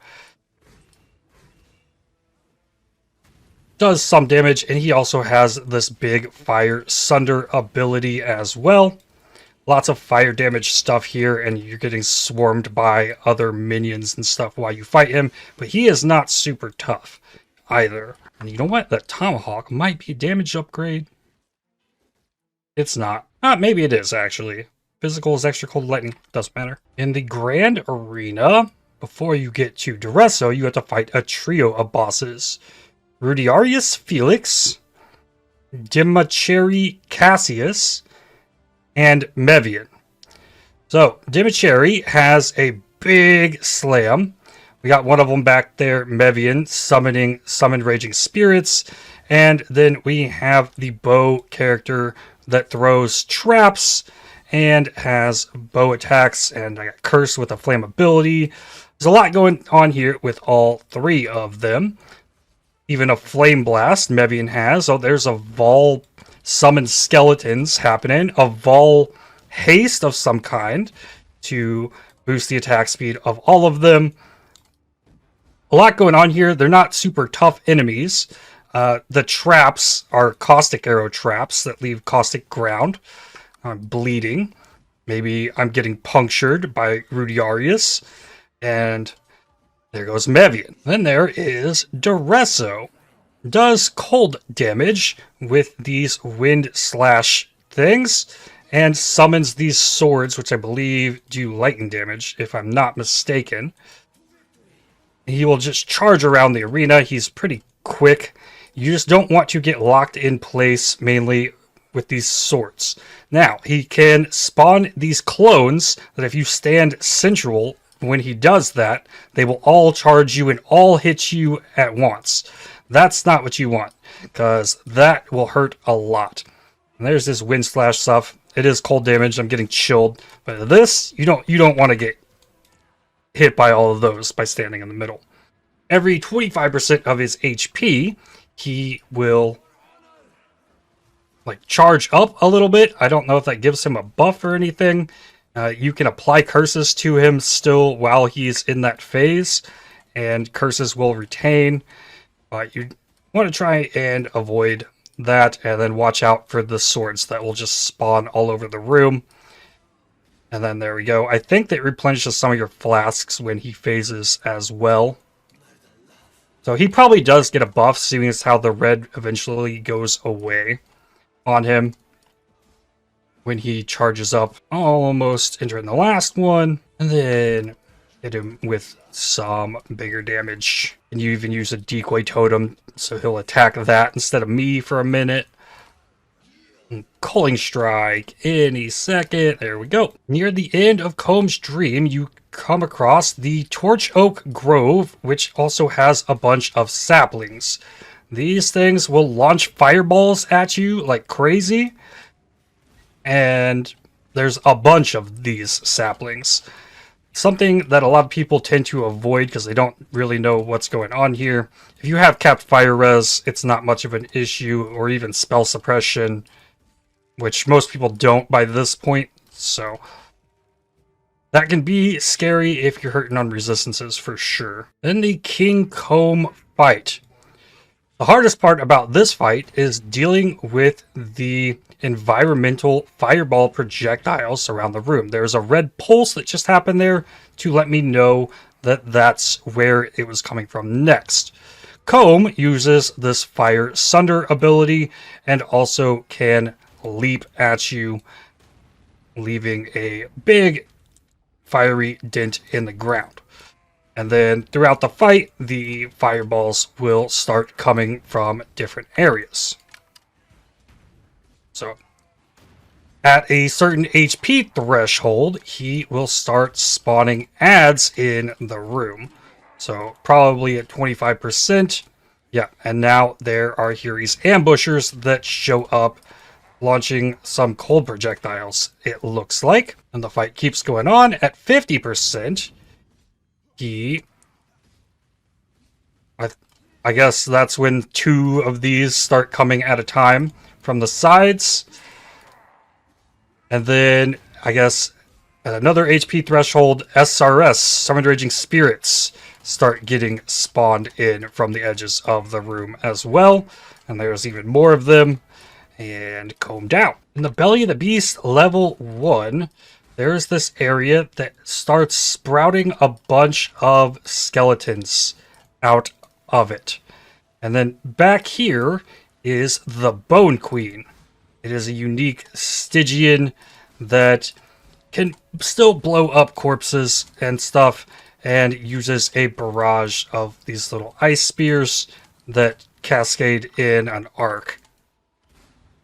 Does some damage, and he also has this big Fire Sunder ability as well. Lots of fire damage stuff here, and you're getting swarmed by other minions and stuff while you fight him, but he is not super tough either. And you know what? That Tomahawk might be a damage upgrade. It's not. Maybe it is, actually. Physical is extra cold lightning. Doesn't matter. In the Grand Arena, before you get to Duresso, you have to fight a trio of bosses. Rudiarius Felix, Dimacheri Cassius, and Mevian. So, Dimacheri has a big slam. We got one of them back there, Mevian, summoned Raging Spirits. And then we have the bow character that throws traps and has bow attacks, and I got cursed with a flammability. There's a lot going on here with all three of them. Even a flame blast Mevian has. Oh, there's a Vol summon skeletons happening. A Vol haste of some kind to boost the attack speed of all of them. A lot going on here. They're not super tough enemies. The traps are caustic arrow traps that leave caustic ground. I'm bleeding. Maybe I'm getting punctured by Rudiarius. And there goes Mevian. Then there is Duresso. Does cold damage with these wind slash things. And summons these swords, which I believe do lightning damage, if I'm not mistaken. He will just charge around the arena. He's pretty quick. You just don't want to get locked in place, mainly with these swords. Now, he can spawn these clones that if you stand central when he does that, they will all charge you and all hit you at once. That's not what you want, because that will hurt a lot. And there's this wind slash stuff. It is cold damage. I'm getting chilled. But this, you don't want to get hit by all of those by standing in the middle. Every 25% of his HP, he will like charge up a little bit. I don't know if that gives him a buff or anything. You can apply curses to him still while he's in that phase, and curses will retain. But you want to try and avoid that, and then watch out for the swords that will just spawn all over the room. And then there we go. I think that replenishes some of your flasks when he phases as well. So he probably does get a buff, seeing as how the red eventually goes away on him when he charges up. Almost entering the last one. And then hit him with some bigger damage. And you even use a decoy totem, so he'll attack that instead of me for a minute. Culling Strike any second. There we go. Near the end of Comb's Dream, you come across the Torch Oak Grove, which also has a bunch of saplings. These things will launch fireballs at you like crazy. And there's a bunch of these saplings. Something that a lot of people tend to avoid because they don't really know what's going on here. If you have capped fire res, it's not much of an issue, or even spell suppression, which most people don't by this point, so that can be scary if you're hurting on resistances for sure. Then the King Comb fight. The hardest part about this fight is dealing with the environmental fireball projectiles around the room. There's a red pulse that just happened there to let me know that that's where it was coming from next. Comb uses this Fire Sunder ability and also can leap at you, leaving a big fiery dent in the ground. And then throughout the fight, the fireballs will start coming from different areas. So at a certain HP threshold, he will start spawning ads in the room. So probably at 25%. Yeah, and now there are here these ambushers that show up, launching some cold projectiles, it looks like. And the fight keeps going on. At 50%, I guess that's when two of these start coming at a time from the sides. And then, I guess, at another HP threshold, SRS, Summoned Raging Spirits, start getting spawned in from the edges of the room as well. And there's even more of them. And Comb down. In the Belly of the Beast, level 1, there's this area that starts sprouting a bunch of skeletons out of it. And then back here is the Bone Queen. It is a unique Stygian that can still blow up corpses and stuff, and uses a barrage of these little ice spears that cascade in an arc.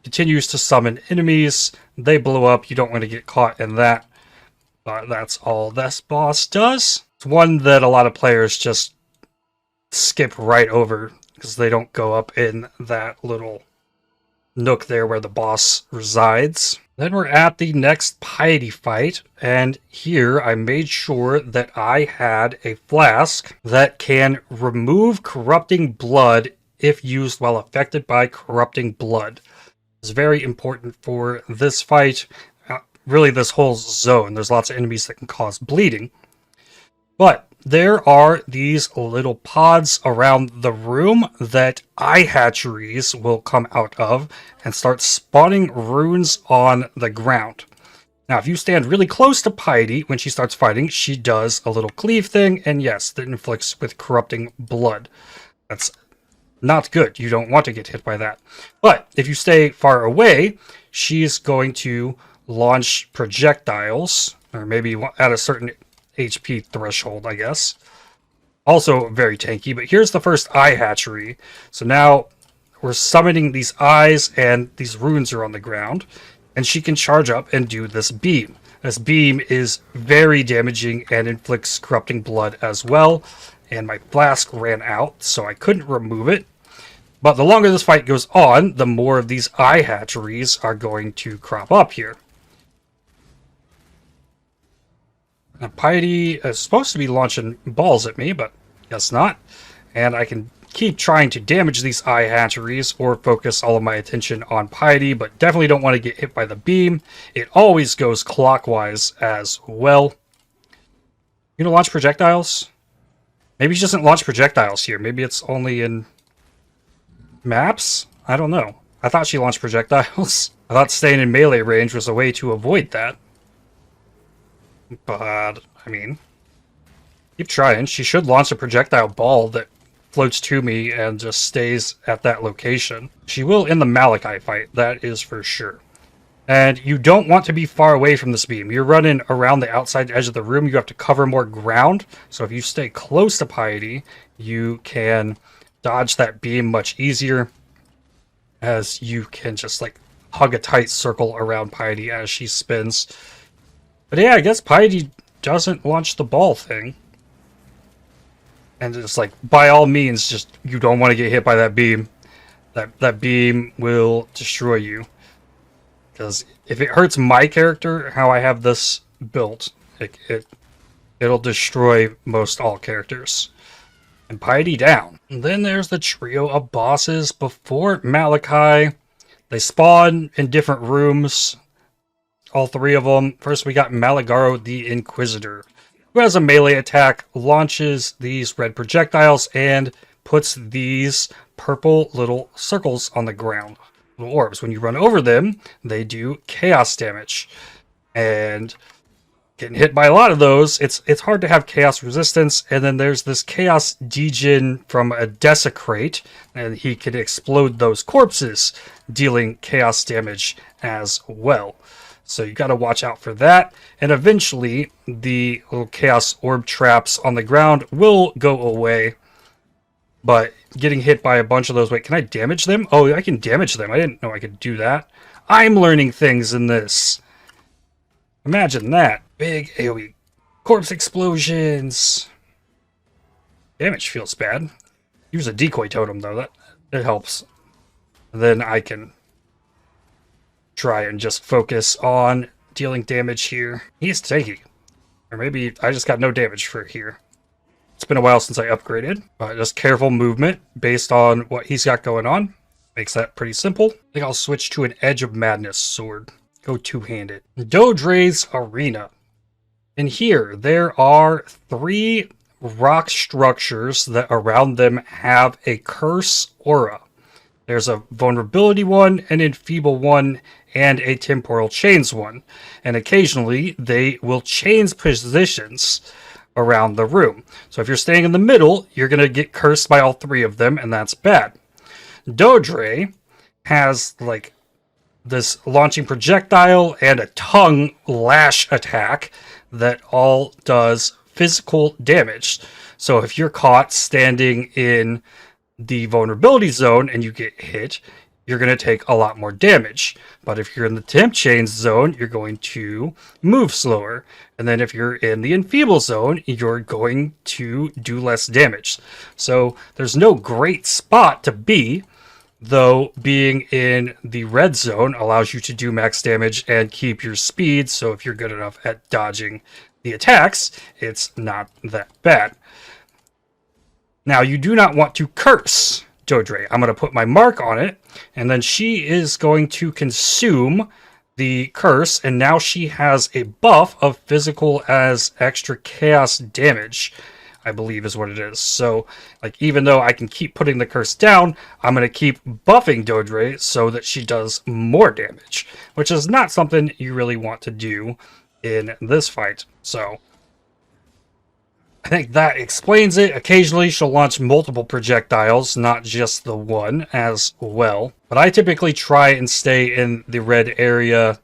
Continues to summon enemies. They blow up. You don't want to get caught in that. But that's all this boss does. It's one that a lot of players just skip right over because they don't go up in that little nook there where the boss resides. Then we're at the next piety fight, and here I made sure that I had a flask that can remove corrupting blood if used while affected by corrupting blood. It's very important for this fight, really this whole zone. There's lots of enemies that can cause bleeding. But there are these little pods around the room that eye hatcheries will come out of and start spawning runes on the ground. Now, if you stand really close to Piety when she starts fighting, she does a little cleave thing, and yes, that inflicts with corrupting blood. That's not good. You don't want to get hit by that. But if you stay far away, she's going to launch projectiles, or maybe at a certain HP threshold, I guess. Also very tanky, but here's the first eye hatchery. So now we're summoning these eyes, and these runes are on the ground, and she can charge up and do this beam. This beam is very damaging and inflicts corrupting blood as well, and my flask ran out, so I couldn't remove it. But the longer this fight goes on, the more of these eye hatcheries are going to crop up here. Now, Piety is supposed to be launching balls at me, but guess not. And I can keep trying to damage these eye hatcheries or focus all of my attention on Piety, but definitely don't want to get hit by the beam. It always goes clockwise as well. You gonna launch projectiles? Maybe she doesn't launch projectiles here. Maybe it's only in maps? I don't know. I thought she launched projectiles. I thought staying in melee range was a way to avoid that. But, I mean, keep trying. She should launch a projectile ball that floats to me and just stays at that location. She will in the Malachi fight, that is for sure. And you don't want to be far away from this beam. You're running around the outside edge of the room. You have to cover more ground. So if you stay close to Piety, you can dodge that beam much easier, as you can just like hug a tight circle around Piety as she spins. But yeah, I guess Piety doesn't launch the ball thing. And it's like, by all means, just you don't want to get hit by that beam. That beam will destroy you. Because if it hurts my character, how I have this built, it'll destroy most all characters. And Piety down. And then there's the trio of bosses before Malachi. They spawn in different rooms. All three of them. First we got Malagaro the Inquisitor, who has a melee attack, launches these red projectiles, and puts these purple little circles on the ground. Little orbs. When you run over them, they do chaos damage. And getting hit by a lot of those, it's hard to have chaos resistance. And then there's this chaos degen from a desecrate, and he can explode those corpses, dealing chaos damage as well. So you got to watch out for that. And eventually, the little chaos orb traps on the ground will go away. But getting hit by a bunch of those... Wait, can I damage them? Oh, I can damage them. I didn't know I could do that. I'm learning things in this. Imagine that. Big AoE. Corpse explosions. Damage feels bad. Use a decoy totem, though. That helps. And then I can try and just focus on dealing damage here. He's tanky. Or maybe I just got no damage for here. It's been a while since I upgraded. Just careful movement based on what he's got going on. Makes that pretty simple. I think I'll switch to an Edge of Madness sword. Go two-handed. Dodre's Arena. And here, there are 3 rock structures that around them have a curse aura. There's a vulnerability one, an enfeeble one, and a temporal chains one. And occasionally, they will change positions around the room. So if you're staying in the middle, you're going to get cursed by all 3 of them, and that's bad. Dodre has, like, this launching projectile and a tongue lash attack that all does physical damage. So if you're caught standing in the vulnerability zone and you get hit, you're going to take a lot more damage. But if you're in the temp chains zone, you're going to move slower. And then if you're in the enfeeble zone, you're going to do less damage. So there's no great spot to be, though being in the red zone allows you to do max damage and keep your speed, so if you're good enough at dodging the attacks, it's not that bad. Now, you do not want to curse Dodre. I'm going to put my mark on it, and then she is going to consume the curse, and now she has a buff of physical as extra chaos damage, I believe is what it is. So, like, even though I can keep putting the curse down, I'm going to keep buffing Dodre so that she does more damage, which is not something you really want to do in this fight. So, I think that explains it. Occasionally, she'll launch multiple projectiles, not just the one as well. But I typically try and stay in the red area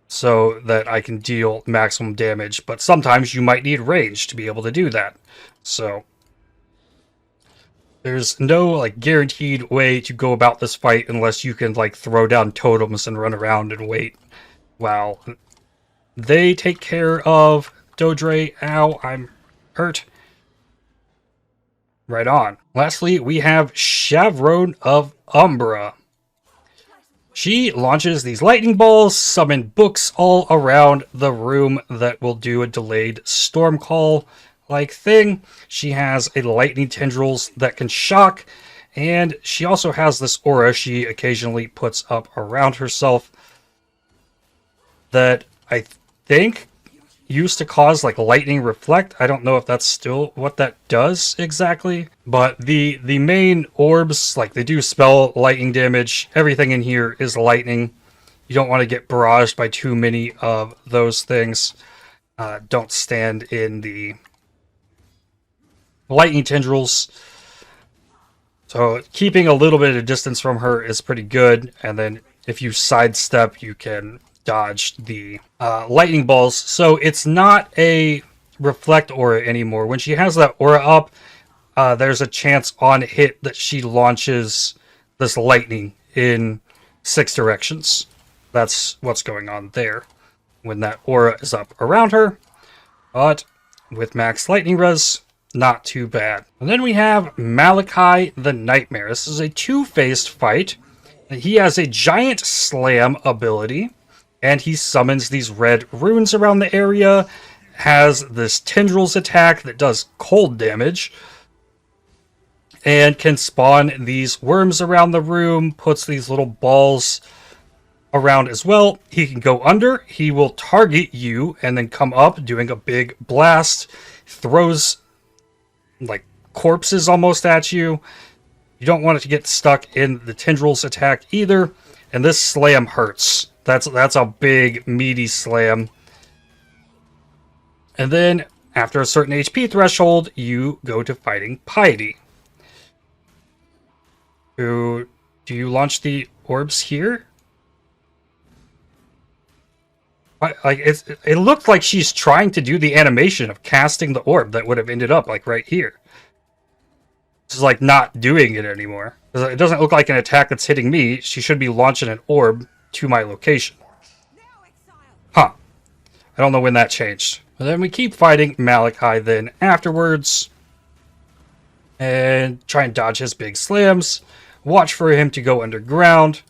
so that I can deal maximum damage. But sometimes you might need range to be able to do that. So there's no like guaranteed way to go about this fight unless you can like throw down totems and run around and wait while they take care of Dodre. Ow, I'm hurt. Right on. Lastly, we have Chavron of Umbra. She launches these lightning balls, summon books all around the room that will do a delayed storm call like thing. She has a lightning tendrils that can shock, and she also has this aura she occasionally puts up around herself that I think used to cause like lightning reflect. I don't know if that's still what that does exactly, but the main orbs, like, they do spell lightning damage. Everything in here is lightning. You don't want to get barraged by too many of those things. Don't stand in the lightning tendrils. So keeping a little bit of distance from her is pretty good, and then if you sidestep, you can dodge the lightning balls. So it's not a reflect aura anymore. When she has that aura up, there's a chance on hit that she launches this lightning in 6 directions. That's what's going on there when that aura is up around her. But with max lightning res, not too bad. And then we have Malachi the Nightmare. This is a 2-phased fight. He has a giant slam ability, and he summons these red runes around the area, has this tendrils attack that does cold damage, and can spawn these worms around the room, puts these little balls around as well. He can go under, he will target you, and then come up doing a big blast, throws like corpses almost at you. You don't want it to get stuck in the tendrils attack either, and this slam hurts. That's a big, meaty slam. And then, after a certain HP threshold, you go to fighting Piety. Do you launch the orbs here? Like it looked like she's trying to do the animation of casting the orb that would have ended up like right here. She's like not doing it anymore. It doesn't look like an attack that's hitting me. She should be launching an orb to my location. Huh. I don't know when that changed. But then we keep fighting Malachi then afterwards. And try and dodge his big slams. Watch for him to go underground.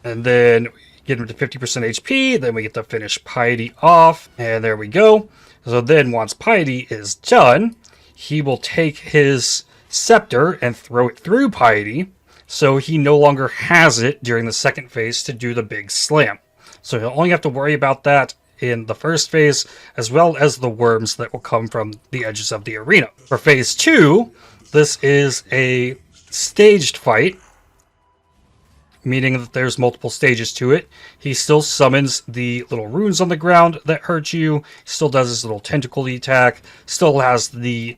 And then get him to 50% HP. Then we get to finish Piety off. And there we go. So then once Piety is done, he will take his scepter and throw it through Piety. So he no longer has it during the second phase to do the big slam. So he'll only have to worry about that in the first phase, as well as the worms that will come from the edges of the arena. For phase 2, this is a staged fight, meaning that there's multiple stages to it. He still summons the little runes on the ground that hurt you, still does his little tentacle attack, still has the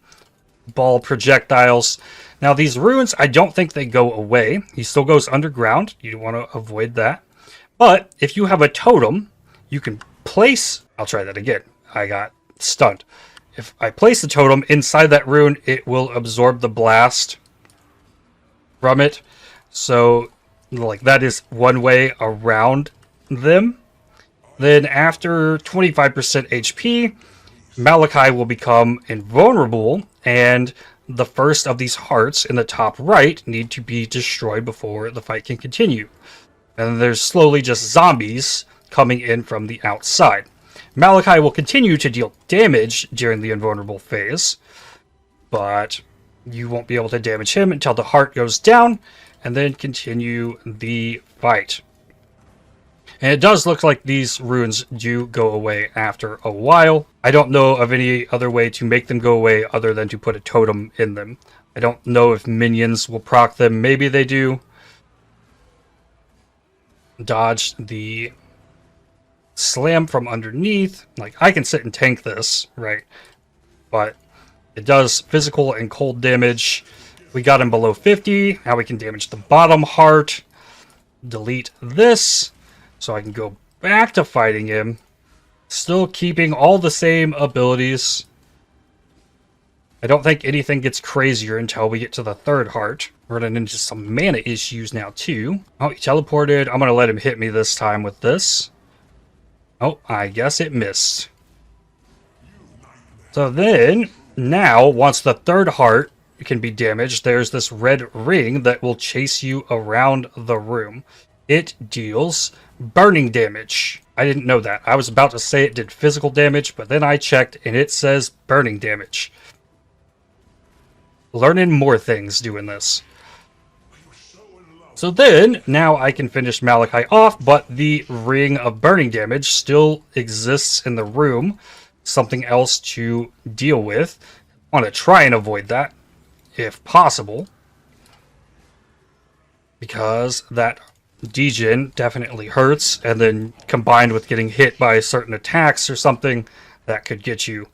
ball projectiles. Now these runes, I don't think they go away. He still goes underground. You want to avoid that. But if you have a totem, you can place... I'll try that again. I got stunned. If I place the totem inside that rune, it will absorb the blast from it. So, like, that is one way around them. Then after 25% HP, Malachi will become invulnerable, and the first of these hearts in the top right need to be destroyed before the fight can continue. And there's slowly just zombies coming in from the outside. Malachi will continue to deal damage during the invulnerable phase, but you won't be able to damage him until the heart goes down, and then continue the fight. And it does look like these runes do go away after a while. I don't know of any other way to make them go away other than to put a totem in them. I don't know if minions will proc them. Maybe they do. Dodge the slam from underneath. Like, I can sit and tank this, right? But it does physical and cold damage. We got him below 50. Now we can damage the bottom heart. Delete this, so I can go back to fighting him. Still keeping all the same abilities. I don't think anything gets crazier until we get to the third heart. We're running into some mana issues now, too. Oh, he teleported. I'm going to let him hit me this time with this. Oh, I guess it missed. So then, now, once the third heart can be damaged, there's this red ring that will chase you around the room. It deals burning damage. I didn't know that. I was about to say it did physical damage, but then I checked and it says burning damage. Learning more things doing this. So then, now I can finish Malachi off, but the ring of burning damage still exists in the room. Something else to deal with. I want to try and avoid that, if possible. Because that degen definitely hurts, and then combined with getting hit by certain attacks or something, that could get you.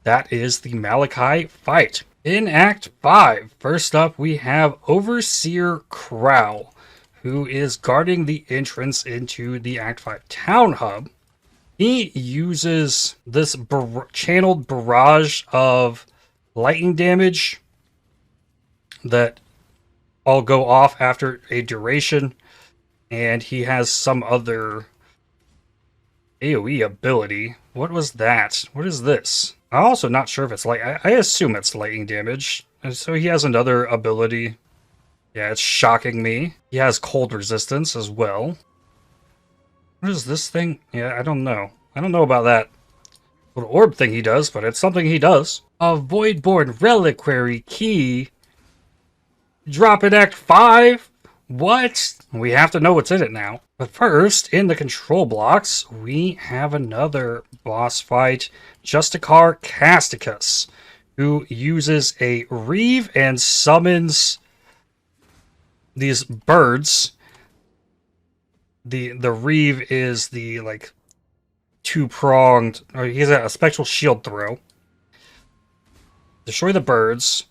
That is the Malachi fight. In Act 5, first up we have Overseer Crow, who is guarding the entrance into the Act 5 Town Hub. He uses this channeled barrage of lightning damage that all go off after a duration, and he has some other AoE ability. What was that? What is this? I'm also not sure if it's light. I assume it's lightning damage. And so he has another ability. Yeah, it's shocking me. He has cold resistance as well. What is this thing? Yeah, I don't know. I don't know about that little orb thing he does, but it's something he does. A Voidborn Reliquary Key. Drop in Act 5? What? We have to know what's in it now. But first, in the control blocks, we have another boss fight. Justicar Casticus, who uses a Reeve and summons these birds. The Reeve is the, like, two-pronged, or he's a spectral shield throw. Destroy the birds.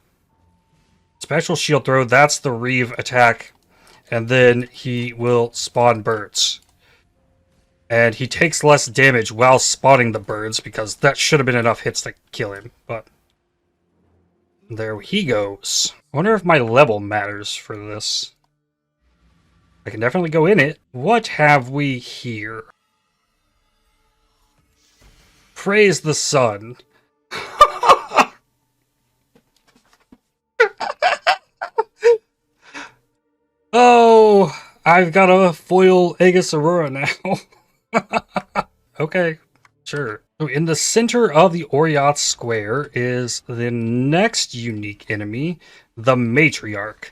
Special shield throw, that's the Reeve attack. And then he will spawn birds. And he takes less damage while spawning the birds, because that should have been enough hits to kill him. But there he goes. I wonder if my level matters for this. I can definitely go in it. What have we here? Praise the sun. Oh, I've got a foil Aegis Aurora now. Okay, sure. So in the center of the Oriath Square is the next unique enemy, the Matriarch.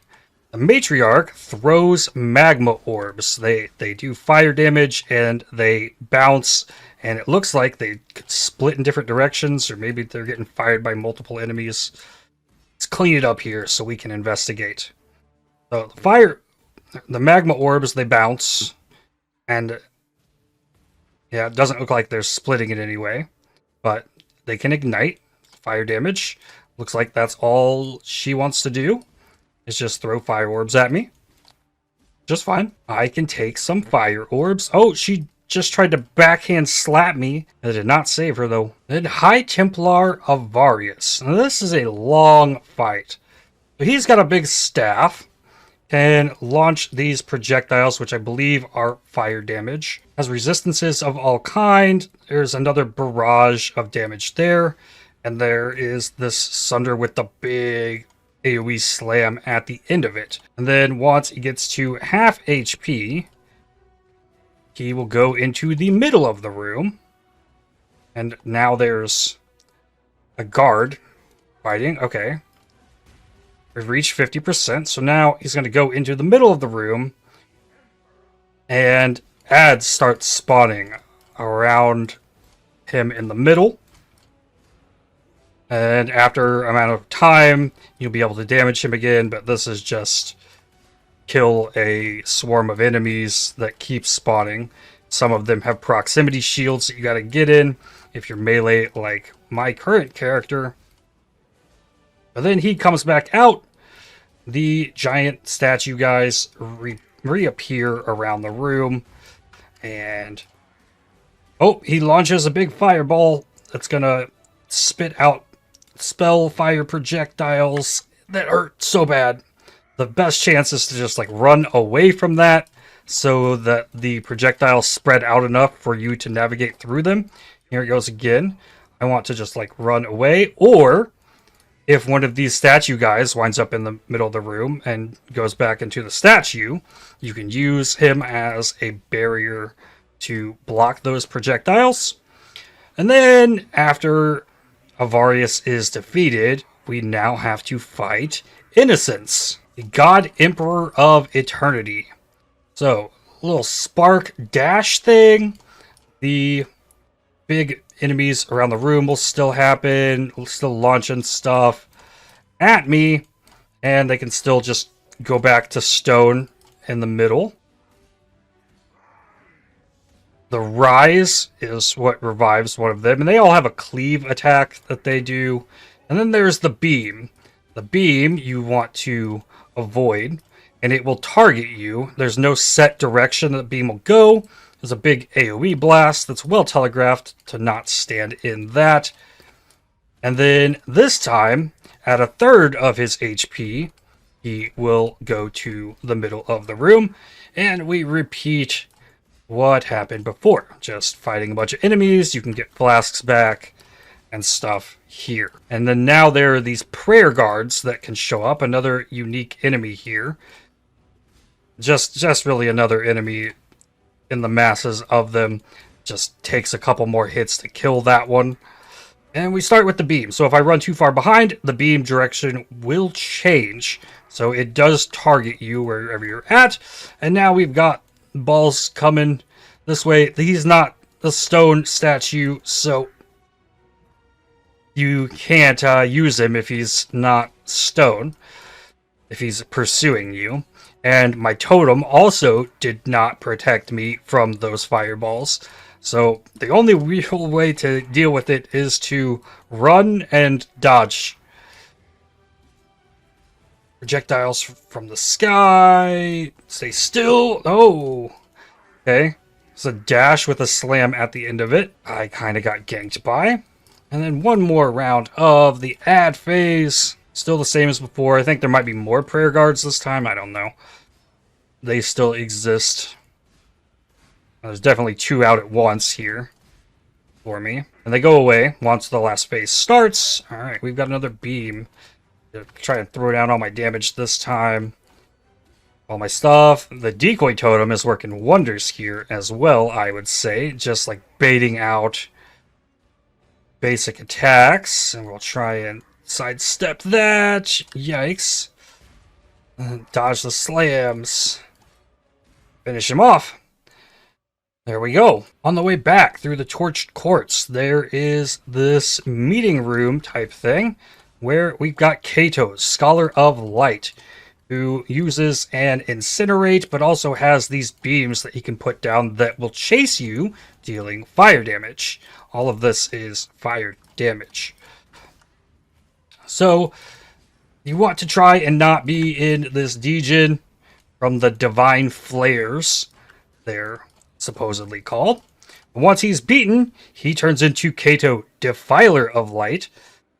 The Matriarch throws magma orbs. They do fire damage and they bounce, and it looks like they could split in different directions, or maybe they're getting fired by multiple enemies. Let's clean it up here so we can investigate. So the magma orbs, they bounce, and yeah, it doesn't look like they're splitting in any way, but they can ignite fire damage. Looks like that's all she wants to do, is just throw fire orbs at me. Just fine. I can take some fire orbs. Oh, she just tried to backhand slap me. That did not save her, though. Then High Templar of Varius. Now, this is a long fight. He's got a big staff. Can launch these projectiles, which I believe are fire damage. Has resistances of all kind. There's another barrage of damage there. And there is this Sunder with the big AoE slam at the end of it. And then once he gets to half HP, he will go into the middle of the room. And now there's a guard fighting. Okay. We've reached 50%, so now he's going to go into the middle of the room, and ads start spawning around him in the middle. And after a amount of time, you'll be able to damage him again, but this is just kill a swarm of enemies that keep spawning. Some of them have proximity shields that you got to get in if you're melee like my current character. But then he comes back out. The giant statue guys reappear around the room. And oh, he launches a big fireball that's going to spit out spell fire projectiles that hurt so bad. The best chance is to just like run away from that so that the projectiles spread out enough for you to navigate through them. Here it goes again. I want to just like run away, or if one of these statue guys winds up in the middle of the room and goes back into the statue, you can use him as a barrier to block those projectiles. And then after Avarius is defeated, we now have to fight Innocence, the God Emperor of Eternity. So, a little spark dash thing. The big enemies around the room will still happen, still launching stuff at me, and they can still just go back to stone in the middle. The Rise is what revives one of them, and they all have a cleave attack that they do. And then there's the Beam. The Beam you want to avoid, and it will target you. There's no set direction that the beam will go. There's a big AoE blast that's well telegraphed to not stand in that. And then this time, at a third of his HP, he will go to the middle of the room, and we repeat what happened before. Just fighting a bunch of enemies, you can get flasks back and stuff here. And then now there are these prayer guards that can show up, another unique enemy here. Just really another enemy in the masses of them. Just takes a couple more hits to kill that one. And we start with the beam. So if I run too far behind, the beam direction will change. So it does target you wherever you're at. And now we've got balls coming this way. He's not a stone statue, so you can't use him if he's not stone, if he's pursuing you. And my totem also did not protect me from those fireballs. So the only real way to deal with it is to run and dodge. Projectiles from the sky. Stay still. Oh. Okay. It's a dash with a slam at the end of it. I kind of got ganked by. And then one more round of the ad phase. Still the same as before. I think there might be more prayer guards this time. I don't know. They still exist. There's definitely two out at once here for me. And they go away once the last phase starts. Alright, we've got another beam. Try and throw down all my damage this time. All my stuff. The decoy totem is working wonders here as well, I would say. Just like baiting out basic attacks. And we'll try and sidestep that. Yikes. Dodge the slams. Finish him off. There we go. On the way back through the torched courts, there is this meeting room type thing where we've got Kato, Scholar of Light, who uses an incinerate, but also has these beams that he can put down that will chase you, dealing fire damage. All of this is fire damage. So, you want to try and not be in this degen from the Divine Flares, they're supposedly called. Once he's beaten, he turns into Kato, Defiler of Light,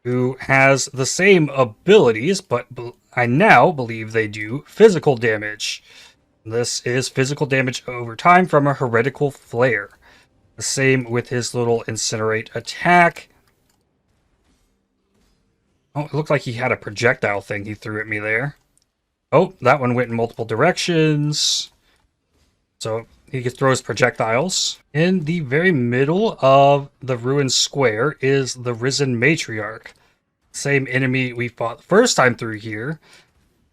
who has the same abilities, but I now believe they do physical damage. This is physical damage over time from a heretical flare. The same with his little incinerate attack. Oh, it looked like he had a projectile thing he threw at me there. Oh, that one went in multiple directions. So he throws projectiles. In the very middle of the ruined square is the Risen Matriarch. Same enemy we fought the first time through here.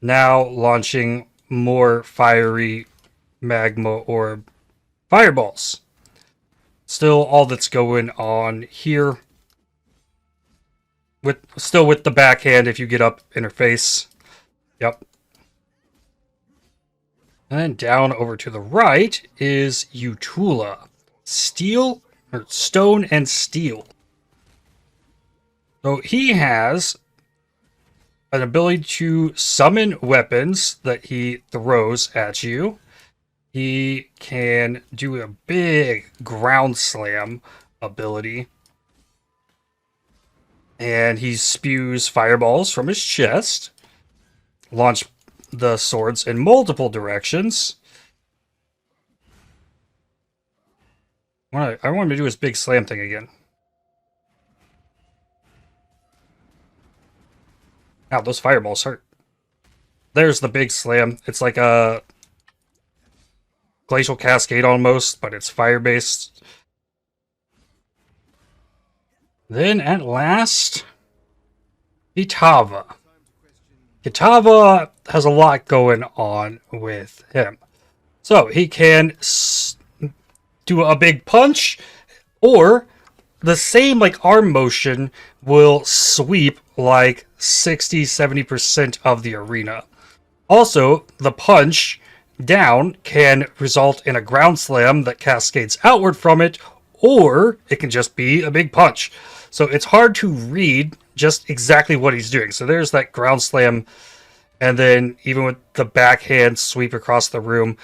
Now launching more fiery magma or fireballs. Still all that's going on here. Still with the backhand if you get up interface. Yep. And then down over to the right is Utula. Steel, or stone and steel. So he has an ability to summon weapons that he throws at you. He can do a big ground slam ability. And he spews fireballs from his chest. Launch the swords in multiple directions. I want him to do his big slam thing again. Ow, those fireballs hurt. There's the big slam. It's like a glacial cascade almost, but it's fire-based. Then at last, Kitava. Kitava has a lot going on with him. So he can do a big punch, or the same like arm motion will sweep like 60-70% of the arena. Also, the punch down can result in a ground slam that cascades outward from it, or it can just be a big punch. So it's hard to read just exactly what he's doing. So there's that ground slam, and then even with the backhand sweep across the room,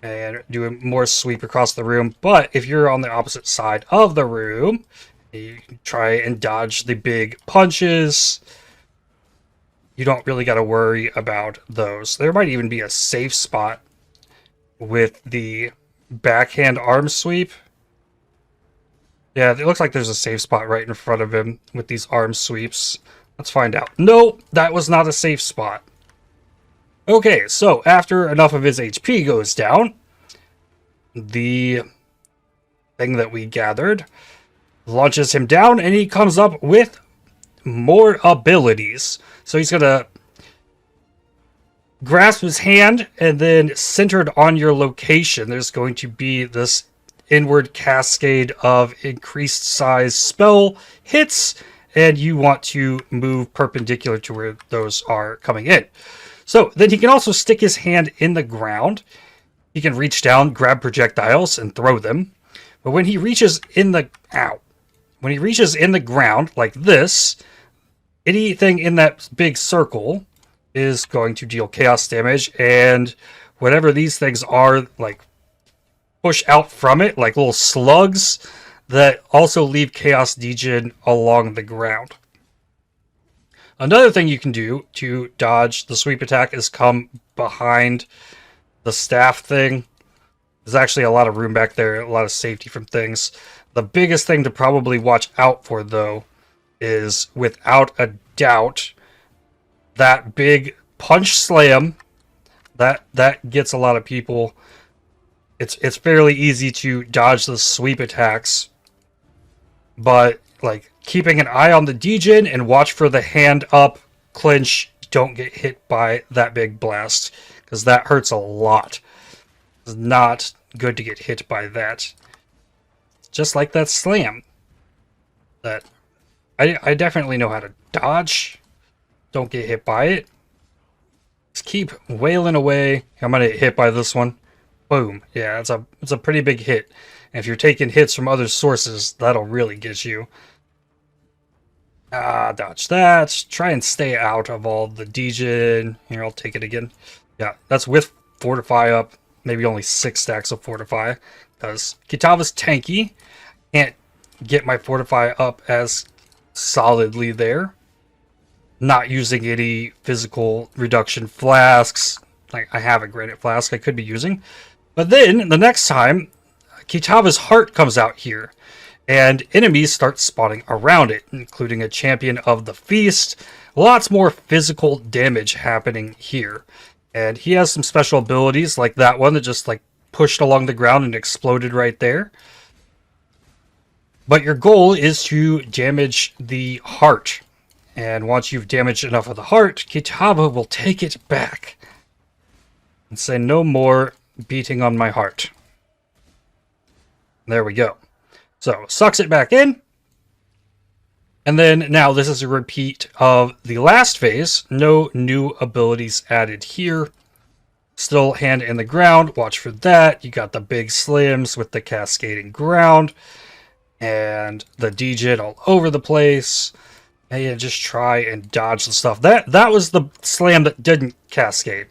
and doing more sweep across the room. But if you're on the opposite side of the room, you try and dodge the big punches. You don't really got to worry about those. There might even be a safe spot with the backhand arm sweep. Yeah, it looks like there's a safe spot right in front of him with these arm sweeps. Let's find out. No, that was not a safe spot. Okay, so after enough of his HP goes down, the thing that we gathered launches him down, and he comes up with more abilities. So he's going to grasp his hand, and then centered on your location, there's going to be this inward cascade of increased size spell hits, and you want to move perpendicular to where those are coming in. So then he can also stick his hand in the ground. He can reach down, grab projectiles, and throw them. But when he reaches in the when he reaches in the ground like this, anything in that big circle is going to deal chaos damage, and whatever these things are, like, push out from it, like little slugs that also leave chaos degen along the ground. Another thing you can do to dodge the sweep attack is come behind the staff thing. There's actually a lot of room back there, a lot of safety from things. The biggest thing to probably watch out for, though, is without a doubt that big punch slam. That gets a lot of people. It's fairly easy to dodge the sweep attacks, but like keeping an eye on the degen and watch for the hand up clinch. Don't get hit by that big blast, because that hurts a lot. It's not good to get hit by that. Just like that slam. That I definitely know how to dodge. Don't get hit by it. Just keep wailing away. I'm gonna get hit by this one. Boom. Yeah, it's a pretty big hit. And if you're taking hits from other sources, that'll really get you. Dodge that. Try and stay out of all the degen. Here, I'll take it again. Yeah, that's with Fortify up. Maybe only 6 stacks of Fortify, because Kitava's tanky. Can't get my Fortify up as solidly there. Not using any physical reduction flasks. Like, I have a granite flask I could be using. But then, the next time, Kitava's heart comes out here. and enemies start spawning around it, including a champion of the feast. Lots more physical damage happening here. And he has some special abilities, like that one that just like pushed along the ground and exploded right there. But your goal is to damage the heart. And once you've damaged enough of the heart, Kitava will take it back and say, no more beating on my heart. There we go. So, sucks it back in. And then now this is a repeat of the last phase. No new abilities added here. Still hand in the ground. Watch for that. You got the big slams with the cascading ground. And the DJ all over the place. And yeah, just try and dodge the stuff. That was the slam that didn't cascade.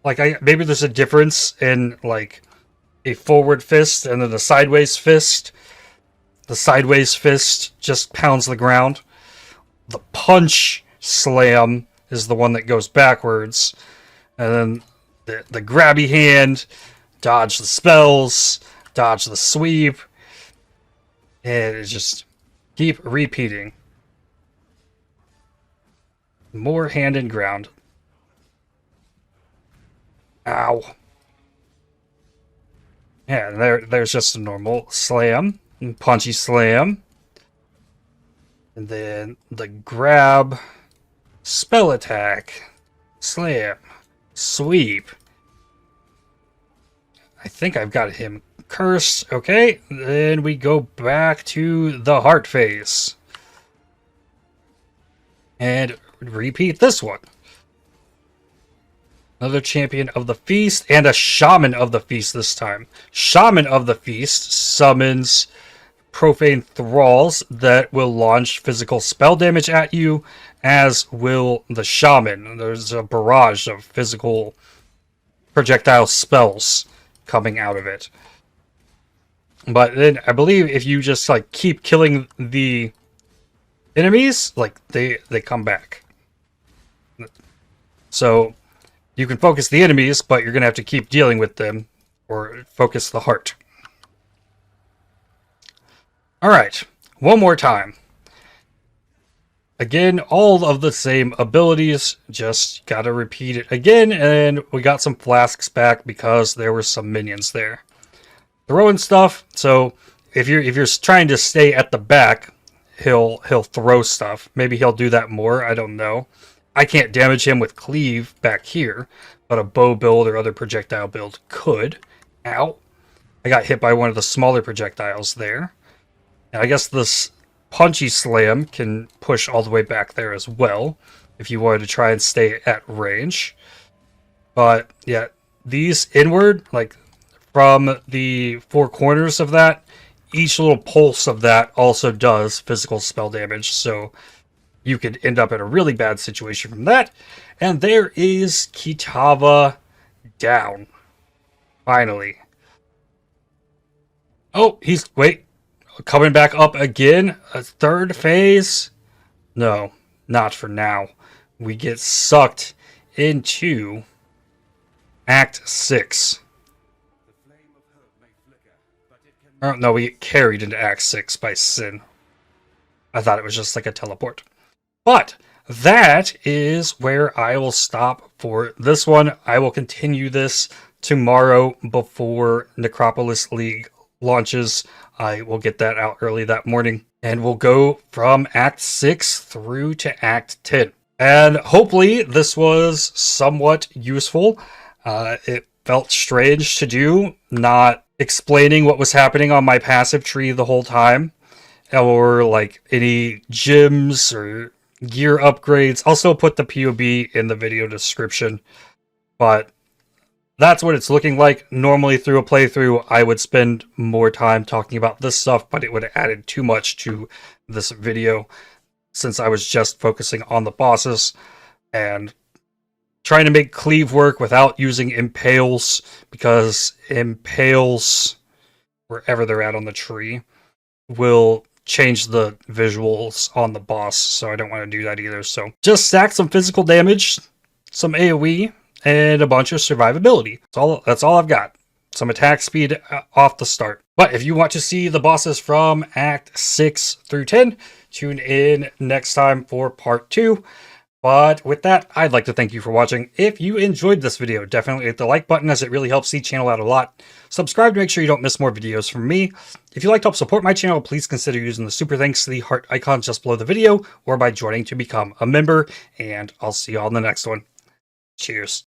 Like, maybe there's a difference in, like, a forward fist and then a sideways fist. The sideways fist just pounds the ground. The punch slam is the one that goes backwards. And then the grabby hand, dodge the spells, dodge the sweep. And it just keep repeating. More hand and ground. Ow. Yeah, there's just a normal slam. Punchy slam. And then the grab. Spell attack. Slam. Sweep. I think I've got him cursed. Okay, then we go back to the heart phase. And repeat this one. Another champion of the feast and a shaman of the feast this time. Shaman of the feast summons profane thralls that will launch physical spell damage at you, as will the shaman. There's a barrage of physical projectile spells coming out of it. But then I believe if you just like keep killing the enemies, like they come back. So you can focus the enemies, but you're going to have to keep dealing with them, or focus the heart. Alright, one more time. Again, all of the same abilities, just gotta repeat it again, and we got some flasks back because there were some minions there. Throwing stuff, so if you're trying to stay at the back, he'll throw stuff. Maybe he'll do that more, I don't know. I can't damage him with cleave back here, but a bow build or other projectile build could. Ow. I got hit by one of the smaller projectiles there. And I guess this punchy slam can push all the way back there as well, if you wanted to try and stay at range. But yeah, these inward, like from the four corners of that, each little pulse of that also does physical spell damage, so you could end up in a really bad situation from that. And there is Kitava down. Finally. Oh, wait. Coming back up again? A third phase? No, not for now. We get sucked into Act 6. Oh, no, we get carried into Act 6 by Sin. I thought it was just like a teleport. But that is where I will stop for this one. I will continue this tomorrow before Necropolis League launches. I will get that out early that morning. And we'll go from Act 6 through to Act 10. And hopefully this was somewhat useful. It felt strange to do, not explaining what was happening on my passive tree the whole time. Or like any gyms or gear upgrades. I'll still put the POB in the video description. But that's what it's looking like. Normally through a playthrough, I would spend more time talking about this stuff, but it would have added too much to this video since I was just focusing on the bosses and trying to make cleave work without using impales, because impales, wherever they're at on the tree, will change the visuals on the boss, so I don't want to do that either. So just stack some physical damage, some AoE, and a bunch of survivability. That's all I've got. some attack speed off the start. But if you want to see the bosses from Act 6 through 10, tune in next time for Part 2. But with that, I'd like to thank you for watching. If you enjoyed this video, definitely hit the like button as it really helps the channel out a lot. Subscribe to make sure you don't miss more videos from me. If you'd like to help support my channel, please consider using the super thanks to the heart icon just below the video or by joining to become a member. And I'll see you all in the next one. Cheers.